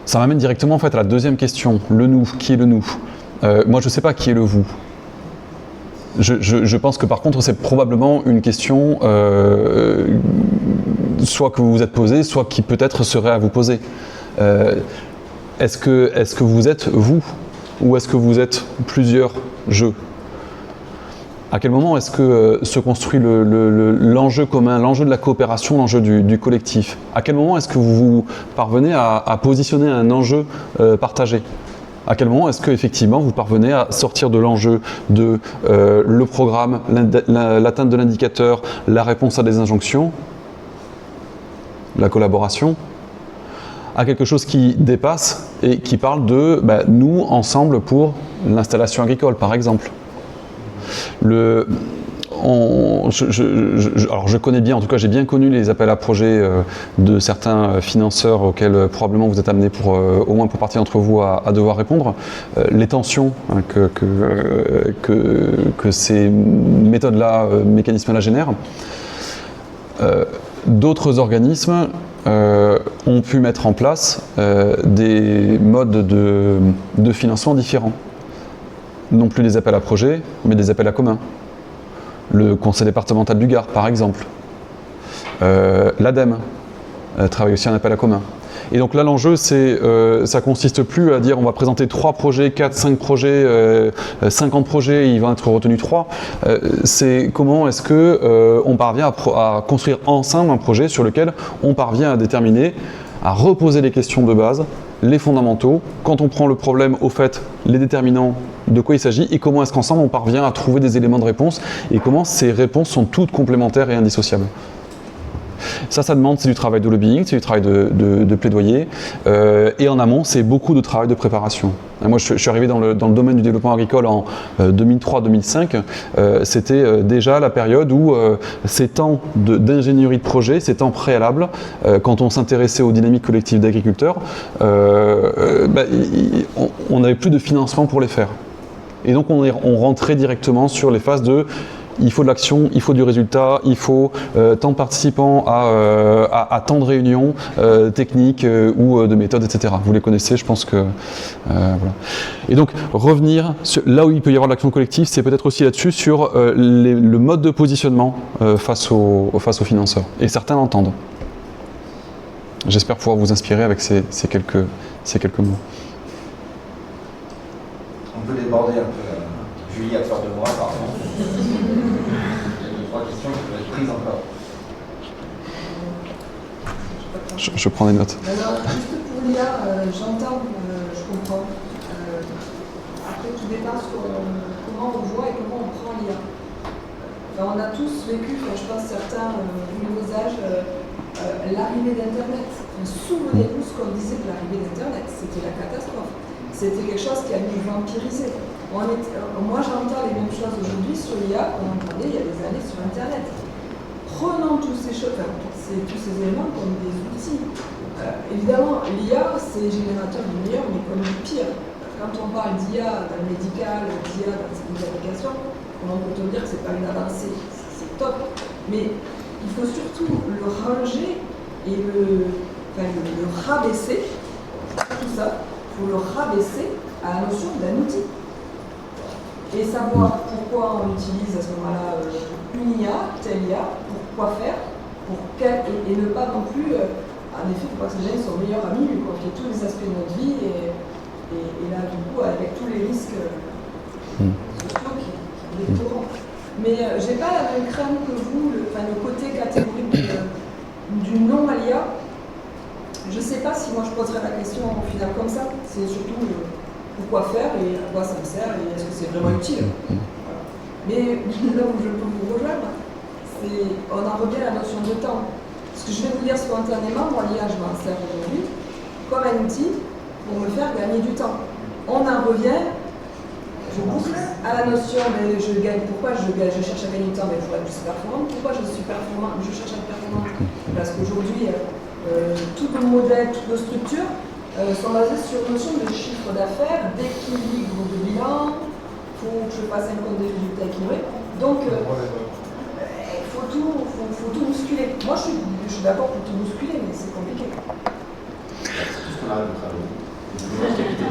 Ça m'amène directement en fait à la deuxième question, le nous, qui est le nous? Moi je ne sais pas qui est le vous. Je pense que par contre c'est probablement une question soit que vous vous êtes posée, soit qui peut-être serait à vous poser. Est-ce que vous êtes vous ou est-ce que vous êtes plusieurs je? À quel moment est-ce que se construit l'enjeu commun, l'enjeu de la coopération, l'enjeu du collectif? À quel moment est-ce que vous parvenez à positionner un enjeu partagé? À quel moment est-ce qu'effectivement vous parvenez à sortir de l'enjeu de le programme, l'atteinte de l'indicateur, la réponse à des injonctions, la collaboration, à quelque chose qui dépasse et qui parle de nous ensemble pour l'installation agricole par exemple? Alors je connais bien, en tout cas j'ai bien connu les appels à projets de certains financeurs auxquels probablement vous êtes amenés au moins pour partie d'entre vous à devoir répondre. Les tensions que ces méthodes-là, mécanismes-là génèrent. D'autres organismes ont pu mettre en place des modes de financement différents. Non plus des appels à projets, mais des appels à commun. Le conseil départemental du Gard, par exemple. L'ADEME travaille aussi un appel à commun. Et donc là, l'enjeu, ça consiste plus à dire on va présenter 3 projets, 4, 5 projets, 50 projets, il va être retenu 3. C'est comment est-ce qu'on parvient à construire ensemble un projet sur lequel on parvient à déterminer, à reposer les questions de base, les fondamentaux, quand on prend le problème au fait, les déterminants, de quoi il s'agit et comment est-ce qu'ensemble on parvient à trouver des éléments de réponse et comment ces réponses sont toutes complémentaires et indissociables. Ça demande, c'est du travail de lobbying, c'est du travail de plaidoyer et en amont, c'est beaucoup de travail de préparation. Moi, je suis arrivé dans le domaine du développement agricole en 2003-2005. C'était déjà la période où ces temps d'ingénierie de projet, ces temps préalables, quand on s'intéressait aux dynamiques collectives d'agriculteurs, on n'avait plus de financement pour les faire. Et donc, on rentrait directement sur les phases de il faut de l'action, il faut du résultat, il faut tant de participants à tant de réunions techniques ou de méthodes, etc. Vous les connaissez, je pense que... voilà. Et donc, revenir sur, là où il peut y avoir de l'action collective, c'est peut-être aussi là-dessus sur le mode de positionnement face aux financeurs. Et certains l'entendent. J'espère pouvoir vous inspirer avec ces quelques mots. peut déborder un peu. Julie a peur de moi, pardon. Il y a 2-3 questions qui peuvent être prises encore. Je prends des notes. Alors, juste pour l'IA, j'entends, je comprends. Après, tout dépend sur comment on voit et comment on prend l'IA. Enfin, on a tous vécu, je pense certains, vu nos âges, l'arrivée d'Internet. Souvenez-vous ce qu'on disait de l'arrivée d'Internet, c'était la catastrophe. C'était quelque chose qui a nous vampirisé. Moi, j'entends les mêmes choses aujourd'hui sur l'IA qu'on entendait il y a des années sur Internet. Prenons tous ces choses, tous ces éléments comme des outils. Évidemment, l'IA, c'est générateur du meilleur, mais comme du pire. Quand on parle d'IA dans le médical, d'IA dans certaines applications, on peut te dire que ce n'est pas une avancée, c'est top. Mais il faut surtout le ranger et le rabaisser, tout ça, il faut le rabaisser à la notion d'un outil. Et savoir pourquoi on utilise à ce moment-là une IA, telle IA, pour quoi faire, et ne pas non plus, en effet, il ne faut pas que ces gens soient meilleurs amis, lui confier tous les aspects de notre vie, et là, du coup, avec tous les risques sociaux qui détournent. Mais j'ai pas la même crainte que vous, le côté catégorique du non à l'IA. Je sais pas si moi je poserais la question au final comme ça. C'est surtout pourquoi faire et à quoi ça me sert et est-ce que c'est vraiment utile. Voilà. Mais là où je peux vous rejoindre, on en revient à la notion de temps. Ce que je vais vous dire spontanément, moi l'IA je m'en sers aujourd'hui comme un outil pour me faire gagner du temps. On en revient, je boucle à la notion, mais je gagne. Pourquoi je cherche à gagner du temps? Mais il faut être plus performant. Pourquoi je suis performant? Je cherche à être performant parce qu'aujourd'hui, tous nos modèles, toutes nos structures sont basées sur une notion de chiffre d'affaires, d'équilibre de bilan. Il faut que je fasse un compte des résultats équilibré. Donc, il faut tout bousculer. Moi, je suis d'accord pour tout bousculer, mais c'est compliqué. Tout ce qu'on arrive à travailler.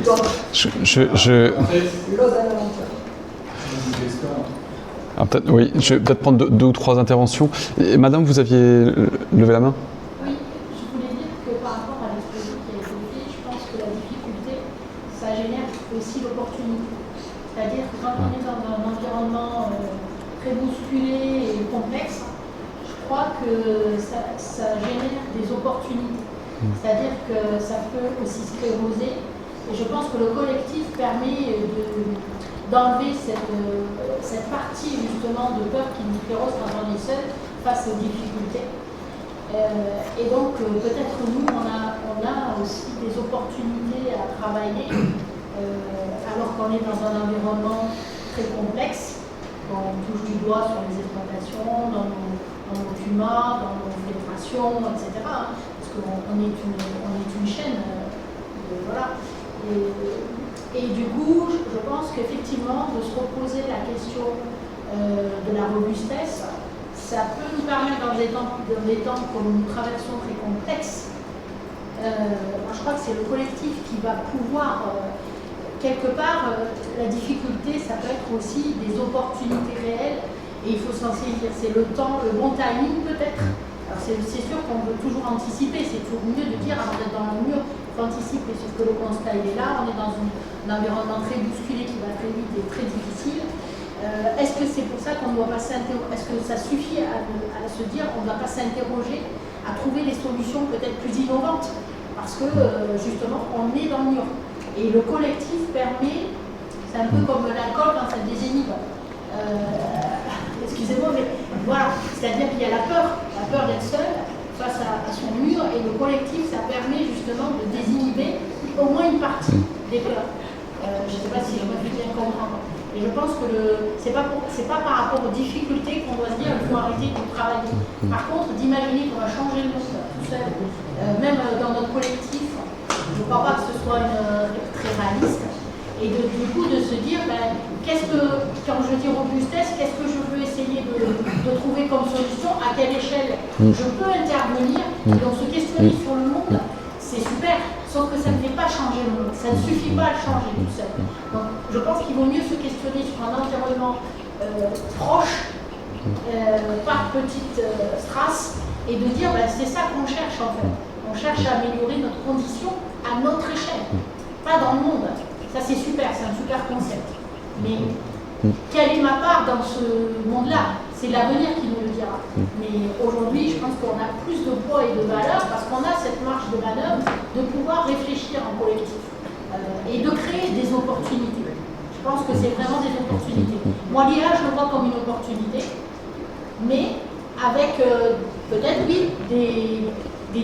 Donc, Lausanne Aventure. Ah, oui, je vais peut-être prendre deux ou trois interventions. Et, Madame, vous aviez levé la main? Oui, je voulais dire que par rapport à l'exposé qui a été fait, je pense que la difficulté, ça génère aussi l'opportunité. C'est-à-dire que quand on est dans un environnement très bousculé et complexe, je crois que ça génère des opportunités. C'est-à-dire que ça peut aussi scléroser. Et je pense que le collectif permet d'enlever cette partie justement de peur qui nous sclérose quand on est seul face aux difficultés. Et donc peut-être nous, on a aussi des opportunités à travailler alors qu'on est dans un environnement très complexe. On touche du doigt sur les exploitations, dans nos climats, dans nos filtrations, etc. Parce qu'on est une chaîne. Voilà. Et du coup, je pense qu'effectivement, de se reposer la question de la robustesse, ça peut nous permettre dans des temps comme nous traversons très complexes. Moi, je crois que c'est le collectif qui va pouvoir, quelque part, la difficulté, ça peut être aussi des opportunités réelles. Et il faut s'en saisir. C'est le temps, le bon timing peut-être. Alors c'est sûr qu'on peut toujours anticiper. C'est toujours mieux de dire avant d'être dans le mur, il faut anticiper. Sauf que le constat il est là. On est dans un environnement très bousculé qui va très vite et très difficile. Est-ce que c'est pour ça qu'on ne doit pas s'interroger? Est-ce que ça suffit à se dire qu'on ne doit pas s'interroger, à trouver des solutions peut-être plus innovantes? Parce que justement, on est dans le mur. Et le collectif permet, c'est un peu comme l'alcool quand ça désinhibe. Excusez-moi, mais voilà, c'est-à-dire qu'il y a la peur d'être seul face à son mur, et le collectif, ça permet justement de désinhiber au moins une partie des peurs. Je ne sais pas si je me fais bien comprendre. Et je pense que c'est pas par rapport aux difficultés qu'on doit se dire qu'il faut arrêter de travailler. Par contre, d'imaginer qu'on va changer le monde tout seul, même dans notre collectif, je ne crois pas que ce soit très réaliste. Et du coup, de se dire, quand je dis robustesse, qu'est-ce que je veux essayer de trouver comme solution, à quelle échelle je peux intervenir. Et donc se questionner sur le monde, c'est super, sauf que ça ne fait pas changer le monde, ça ne suffit pas à le changer tout seul. Donc je pense qu'il vaut mieux se questionner sur un environnement proche, par petites strass, et de dire, c'est ça qu'on cherche en fait. On cherche à améliorer notre condition à notre échelle, pas dans le monde. Ça c'est super, c'est un super concept. Mais quelle est ma part dans ce monde-là? C'est l'avenir qui nous le dira. Mais aujourd'hui, je pense qu'on a plus de poids et de valeur parce qu'on a cette marge de manœuvre de pouvoir réfléchir en collectif et de créer des opportunités. Je pense que c'est vraiment des opportunités. Moi, l'IA, je le vois comme une opportunité, mais avec peut-être, oui, de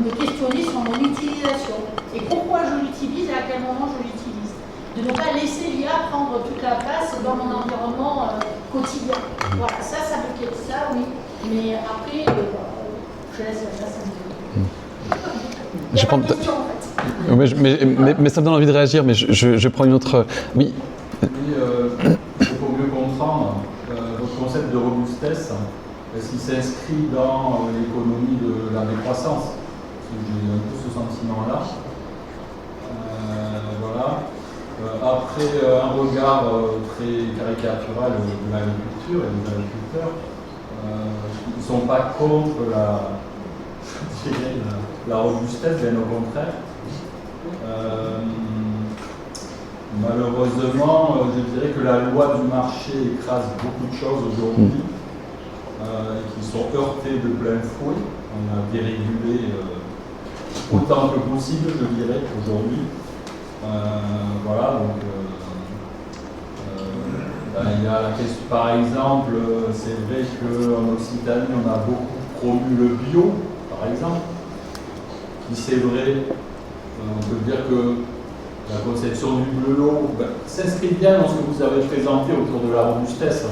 me questionner sur mon utilisation. Et pourquoi je l'utilise et à quel moment je l'utilise. De ne pas laisser l'IA prendre toute la place dans mon environnement quotidien. Voilà, ça me quitte, ça, oui. Mais après, je laisse la place à vous. Il y a pas de question, en fait. Mais ça me donne envie de réagir, mais je prends une autre... Oui. Pour mieux comprendre, votre concept de robustesse, est-ce qu'il s'inscrit dans l'économie de la décroissance? J'ai un peu ce sentiment-là. Voilà. Après, un regard très caricatural de l'agriculture et des agriculteurs, qui ne sont pas contre la robustesse, bien au contraire. Malheureusement, je dirais que la loi du marché écrase beaucoup de choses aujourd'hui et qui sont heurtées de plein fouet. On a dérégulé autant que possible, je dirais, aujourd'hui. Voilà, donc il y a la question, par exemple, c'est vrai qu'en Occitanie, on a beaucoup promu le bio, par exemple, qui c'est vrai, on peut dire que la conception du bleu s'inscrit bien dans ce que vous avez présenté autour de la robustesse,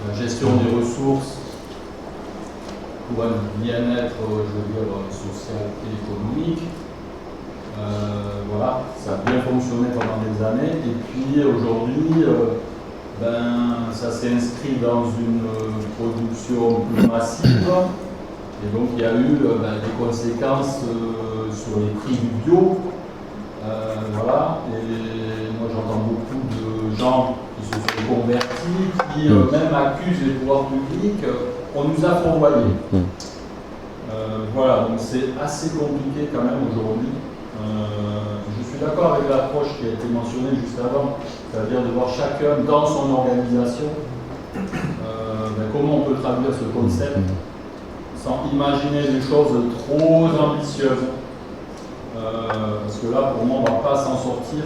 la gestion des ressources pour un bien-être, je veux dire, social et économique. Voilà, ça a bien fonctionné pendant des années, et puis aujourd'hui, ça s'est inscrit dans une production plus massive, et donc il y a eu des conséquences sur les prix du bio. Voilà, et moi j'entends beaucoup de gens qui se sont convertis, qui même accusent les pouvoirs publics, on nous a fourvoyés. Voilà, donc c'est assez compliqué quand même aujourd'hui. Je suis d'accord avec l'approche qui a été mentionnée juste avant, c'est-à-dire de voir chacun dans son organisation comment on peut traduire ce concept sans imaginer des choses trop ambitieuses. Parce que là, pour moi, on ne va pas s'en sortir.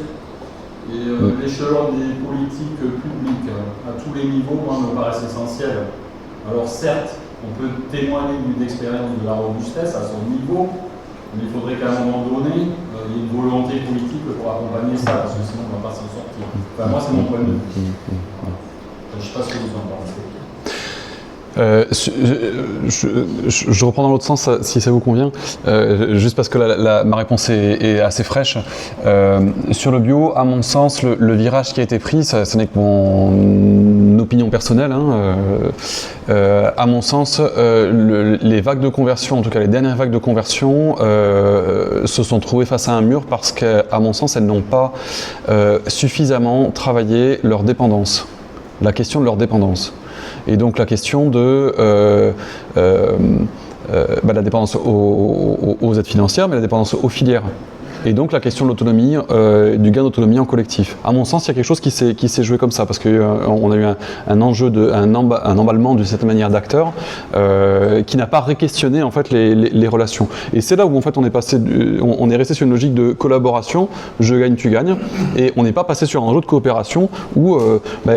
Et l'échelon des politiques publiques à tous les niveaux, moi, me paraissent essentiel. Alors certes, on peut témoigner d'une expérience de la robustesse à son niveau, mais il faudrait qu'à un moment donné, il y ait une volonté politique pour accompagner ça, parce que sinon on ne va pas s'en sortir. Enfin, moi, c'est mon point de vue. Je ne sais pas ce que vous en pensez. Je reprends dans l'autre sens si ça vous convient, juste parce que ma réponse est assez fraîche. Sur le bio, à mon sens, le virage qui a été pris, ce n'est que mon opinion personnelle, à mon sens, les vagues de conversion, en tout cas les dernières vagues de conversion, se sont trouvées face à un mur parce qu'à mon sens, elles n'ont pas suffisamment travaillé leur dépendance, la question de leur dépendance. Et donc la question de la dépendance aux aides financières, mais la dépendance aux filières. Et donc la question de l'autonomie, du gain d'autonomie en collectif. À mon sens, il y a quelque chose qui s'est joué comme ça, parce qu'on a eu un enjeu, un emballement d'une certaine manière d'acteurs qui n'a pas réquestionné en fait les relations. Et c'est là où en fait on est resté sur une logique de collaboration, je gagne, tu gagnes, et on n'est pas passé sur un enjeu de coopération où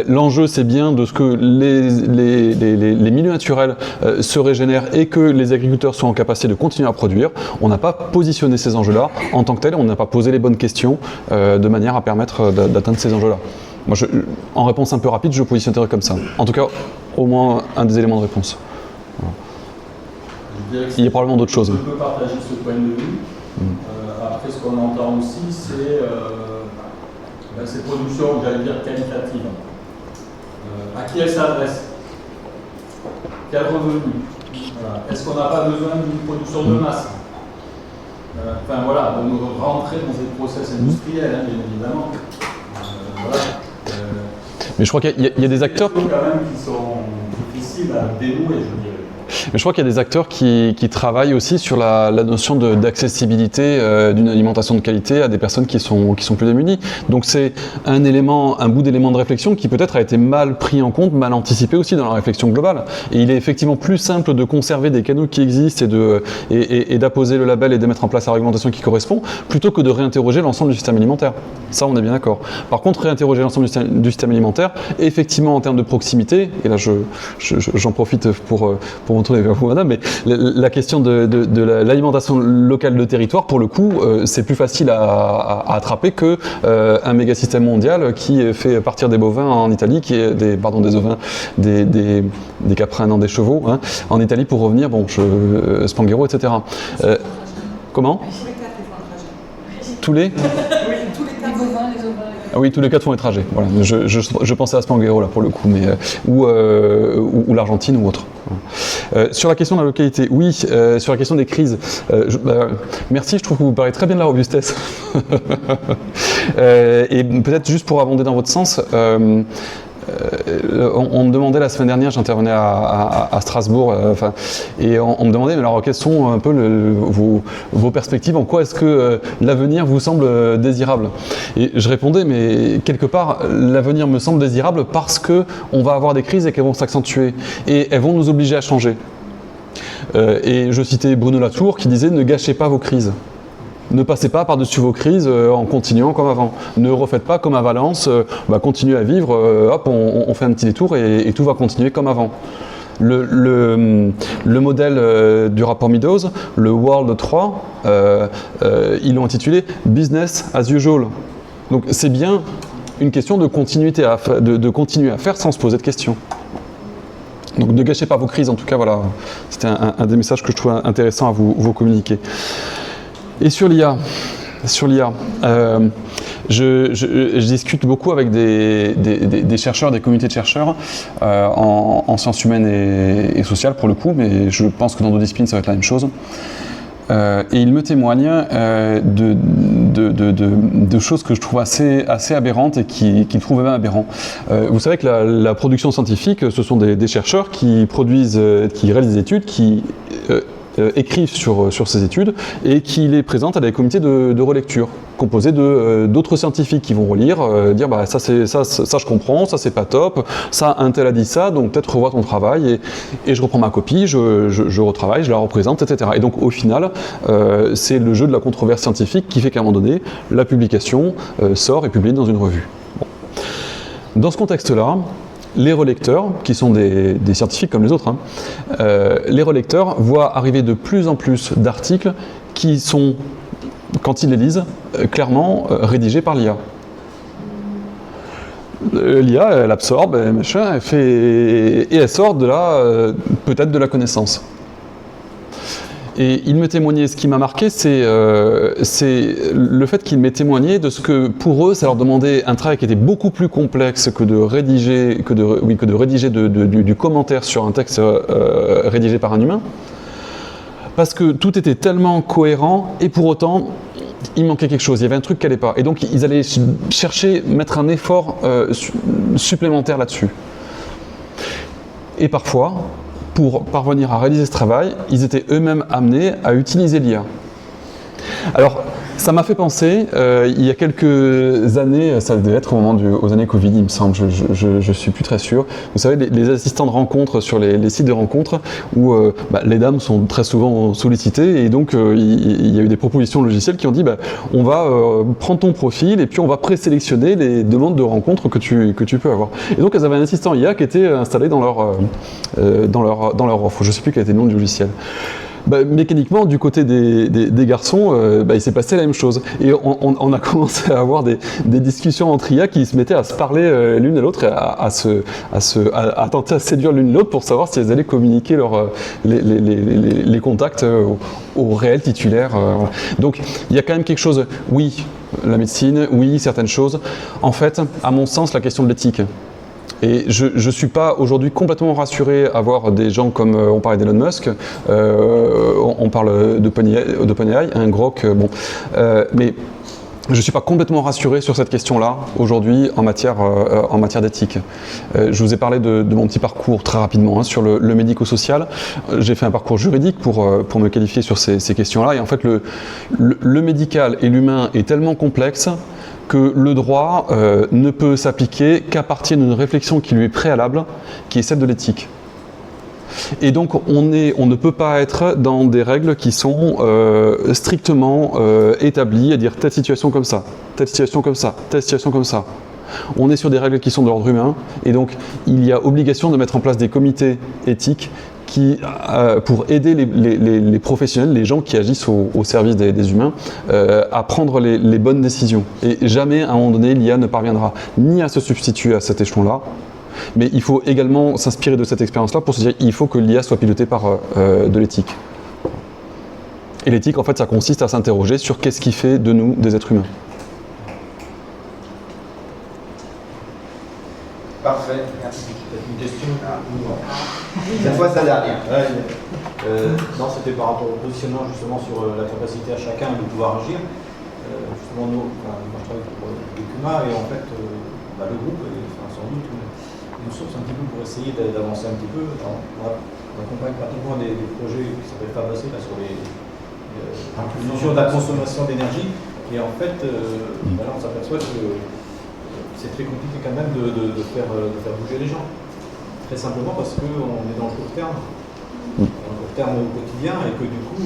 l'enjeu c'est bien de ce que les milieux naturels se régénèrent et que les agriculteurs soient en capacité de continuer à produire. On n'a pas positionné ces enjeux-là en tant que tel. On n'a pas posé les bonnes questions de manière à permettre d'atteindre ces enjeux-là. Moi, en réponse un peu rapide, je positionnerai comme ça. En tout cas, au moins un des éléments de réponse. Voilà. Il y a probablement d'autres choses. Je peux partager ce point de vue. Après, ce qu'on entend aussi, c'est ces productions, j'allais dire, qualitatives. À qui elles s'adressent? Quel revenu? Voilà. Est-ce qu'on n'a pas besoin d'une production de masse? Enfin voilà, donc rentrer dans des process industriels, bien évidemment. Voilà. Mais je crois qu'il y a des acteurs quand même qui sont difficiles à dénouer, je dirais. Mais je crois qu'il y a des acteurs qui travaillent aussi sur la notion d'accessibilité d'une alimentation de qualité à des personnes qui sont plus démunies. Donc c'est un bout d'élément de réflexion qui peut-être a été mal pris en compte, mal anticipé aussi dans la réflexion globale. Et il est effectivement plus simple de conserver des canaux qui existent et d'apposer le label et de mettre en place la réglementation qui correspond, plutôt que de réinterroger l'ensemble du système alimentaire. Ça, on est bien d'accord. Par contre, réinterroger l'ensemble du système alimentaire, effectivement en termes de proximité, et là j'en profite pour me tourner vers vous, madame, mais la question de l'alimentation locale de territoire, pour le coup, c'est plus facile à attraper que un méga système mondial qui fait partir des bovins en Italie, des ovins, des caprins, non, des chevaux, hein, en Italie pour revenir, Spanghero, etc. Comment ? Tous les Ah oui, tous les 4 font les trajets. Voilà. Je pensais à Spanghero là pour le coup, mais ou l'Argentine ou autre. Sur la question de la localité, oui. Sur la question des crises, merci. Je trouve que vous parlez très bien de la robustesse. Et peut-être juste pour abonder dans votre sens. On me demandait la semaine dernière, j'intervenais à Strasbourg, et on me demandait, mais alors quelles sont un peu vos perspectives, en quoi est-ce que l'avenir vous semble désirable? Et je répondais, mais quelque part, l'avenir me semble désirable parce qu'on va avoir des crises et qu'elles vont s'accentuer, et elles vont nous obliger à changer. Et je citais Bruno Latour qui disait, ne gâchez pas vos crises. Ne passez pas par-dessus vos crises en continuant comme avant. Ne refaites pas comme à Valence, continuez à vivre, hop, on fait un petit détour et tout va continuer comme avant. Le modèle du rapport Meadows, le World 3, ils l'ont intitulé « Business as usual ». Donc c'est bien une question de continuité, de continuer à faire sans se poser de questions. Donc ne gâchez pas vos crises, en tout cas, voilà, c'était un des messages que je trouve intéressant à vous communiquer. Et sur l'IA, je discute beaucoup avec des chercheurs, des communautés de chercheurs en sciences humaines et sociales pour le coup, mais je pense que dans d'autres disciplines ça va être la même chose. Et ils me témoignent de choses que je trouve assez aberrantes et qu'ils trouvent même aberrants. Vous savez que la production scientifique, ce sont des chercheurs qui réalisent des études, qui écrivent sur ces études et qui les présentent à des comités de relecture composés d'autres scientifiques qui vont relire, dire ça je comprends, ça c'est pas top, ça un tel a dit ça, donc peut-être revois ton travail et je reprends ma copie, je retravaille, je la représente, etc. Et donc au final, c'est le jeu de la controverse scientifique qui fait qu'à un moment donné, la publication sort et publiée dans une revue. Bon. Dans ce contexte-là, les relecteurs, qui sont des scientifiques comme les autres, les relecteurs voient arriver de plus en plus d'articles qui sont, quand ils les lisent, clairement rédigés par l'IA. L'IA, elle absorbe, machin, et elle sort de là, peut-être de la connaissance. Et il me témoignait, ce qui m'a marqué, c'est le fait qu'il m'ait témoigné de ce que, pour eux, ça leur demandait un travail qui était beaucoup plus complexe que de rédiger, du commentaire sur un texte rédigé par un humain, parce que tout était tellement cohérent, et pour autant, il manquait quelque chose, il y avait un truc qui n'allait pas. Et donc, ils allaient mettre un effort supplémentaire là-dessus. Et parfois, pour parvenir à réaliser ce travail, ils étaient eux-mêmes amenés à utiliser l'IA. Alors, ça m'a fait penser, il y a quelques années, ça devait être au moment aux années Covid, il me semble, je suis plus très sûr. Vous savez, les assistants de rencontres sur les sites de rencontres où les dames sont très souvent sollicitées et donc il y a eu des propositions logicielles qui ont dit on va prendre ton profil et puis on va présélectionner les demandes de rencontres que tu peux avoir. Et donc elles avaient un assistant IA qui était installé dans leur offre. Je ne sais plus quel était le nom du logiciel. Mécaniquement, du côté des garçons, il s'est passé la même chose. Et on a commencé à avoir des discussions entre IA qui se mettaient à se parler l'une à l'autre, à tenter à séduire l'une l'autre pour savoir si elles allaient communiquer les contacts au réel titulaire. Voilà. Donc, il y a quand même quelque chose, oui, la médecine, oui, certaines choses. En fait, à mon sens, la question de l'éthique. Et je ne suis pas aujourd'hui complètement rassuré à voir des gens comme, on parlait d'Elon Musk, on parle d'OpenAI, un Grok, mais je ne suis pas complètement rassuré sur cette question-là aujourd'hui en matière d'éthique. Je vous ai parlé de mon petit parcours très rapidement sur le médico-social. J'ai fait un parcours juridique pour me qualifier sur ces questions-là. Et en fait, le médical et l'humain est tellement complexe que le droit ne peut s'appliquer qu'à partir d'une réflexion qui lui est préalable, qui est celle de l'éthique. Et donc on ne peut pas être dans des règles qui sont strictement établies, à dire telle situation comme ça, telle situation comme ça, telle situation comme ça. On est sur des règles qui sont de l'ordre humain, et donc il y a obligation de mettre en place des comités éthiques pour aider les professionnels, les gens qui agissent au service des humains, à prendre les bonnes décisions. Et jamais, à un moment donné, l'IA ne parviendra ni à se substituer à cet échelon-là, mais il faut également s'inspirer de cette expérience-là pour se dire qu'il faut que l'IA soit pilotée par de l'éthique. Et l'éthique, en fait, ça consiste à s'interroger sur qu'est-ce qui fait de nous des êtres humains. Parfait, merci. Une question. Cette fois, ça dernière. Non, c'était par rapport au positionnement justement sur la capacité à chacun de pouvoir agir. Justement, moi je travaille pour Decuma et en fait, le groupe est sans doute une source un petit peu pour essayer d'avancer un petit peu. On accompagne pratiquement des projets qui s'appellent Fabassé sur l'inclusion de la consommation d'énergie. Et en fait, là, on s'aperçoit que c'est très compliqué quand même de faire bouger les gens. Très simplement parce qu'on est dans le court terme. Dans le court terme au quotidien et que du coup,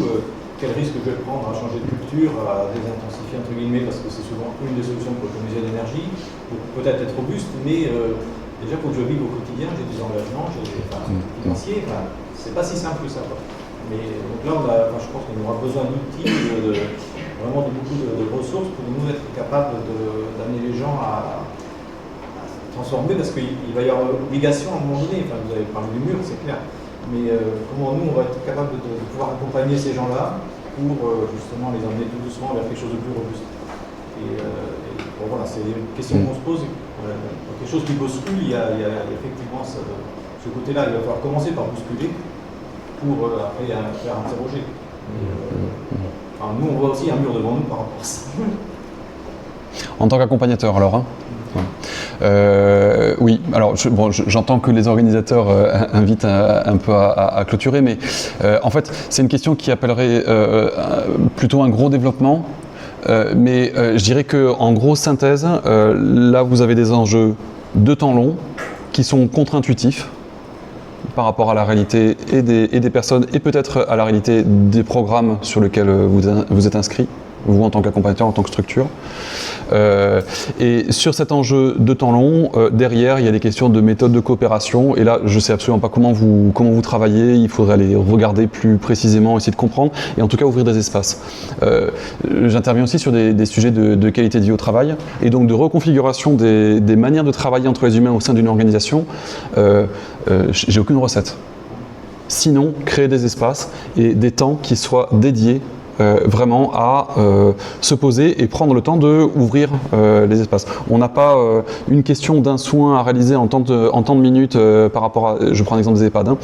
quel risque je vais prendre à changer de culture, à désintensifier entre guillemets, parce que c'est souvent une des solutions pour économiser l'énergie, pour peut-être être robuste, mais déjà pour que je vive au quotidien, j'ai des engagements, financiers, c'est pas si simple que ça. Mais donc là, je pense qu'on aura besoin d'outils, vraiment de beaucoup de ressources pour nous être capables d'amener les gens à transformer, parce qu'il va y avoir obligation à un moment donné. Vous avez parlé du mur, c'est clair. Mais comment nous, on va être capable de pouvoir accompagner ces gens-là pour justement les emmener tout doucement vers quelque chose de plus robuste. Et voilà, c'est une question qu'on se pose. Quelque chose qui bouscule, il y a effectivement ce côté-là. Il va falloir commencer par bousculer pour après faire interroger. Nous, on voit aussi un mur devant nous par rapport à ça. En tant qu'accompagnateur, alors oui, alors j'entends que les organisateurs invitent un peu à clôturer, mais en fait c'est une question qui appellerait plutôt un gros développement, mais je dirais qu'en grosse synthèse, là vous avez des enjeux de temps long qui sont contre-intuitifs par rapport à la réalité et des personnes et peut-être à la réalité des programmes sur lesquels vous êtes inscrits, vous en tant qu'accompagnateur, en tant que structure. Et sur cet enjeu de temps long, derrière, il y a des questions de méthode de coopération. Et là, je ne sais absolument pas comment vous travaillez. Il faudrait aller regarder plus précisément, essayer de comprendre et en tout cas ouvrir des espaces. J'interviens aussi sur des sujets de qualité de vie au travail et donc de reconfiguration des manières de travailler entre les humains au sein d'une organisation. J'ai aucune recette. Sinon, créer des espaces et des temps qui soient dédiés vraiment à se poser et prendre le temps d'ouvrir les espaces. On n'a pas une question d'un soin à réaliser en temps de minutes par rapport à, je prends l'exemple des EHPAD,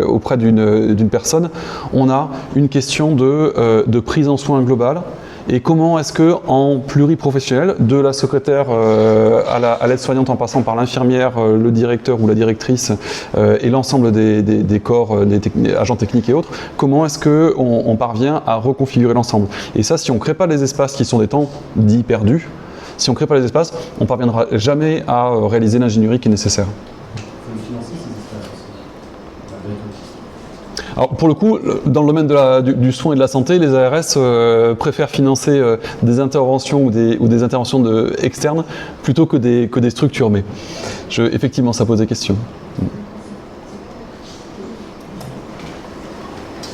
auprès d'une personne. On a une question de prise en soin globale. Et comment est-ce que, en pluriprofessionnel, de la secrétaire à l'aide-soignante en passant par l'infirmière, le directeur ou la directrice et l'ensemble des corps, des agents techniques et autres, comment est-ce qu'on parvient à reconfigurer l'ensemble? Et ça, si on ne crée pas les espaces qui sont des temps dits perdus, si on ne crée pas les espaces, on ne parviendra jamais à réaliser l'ingénierie qui est nécessaire. Alors pour le coup, dans le domaine du soin et de la santé, les ARS préfèrent financer des interventions ou des interventions externes plutôt que des structures. Mais effectivement, ça pose des questions.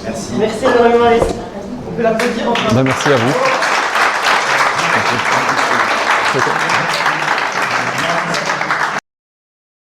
Merci. Merci énormément, Alexis. On peut l'applaudir enfin. Merci à vous.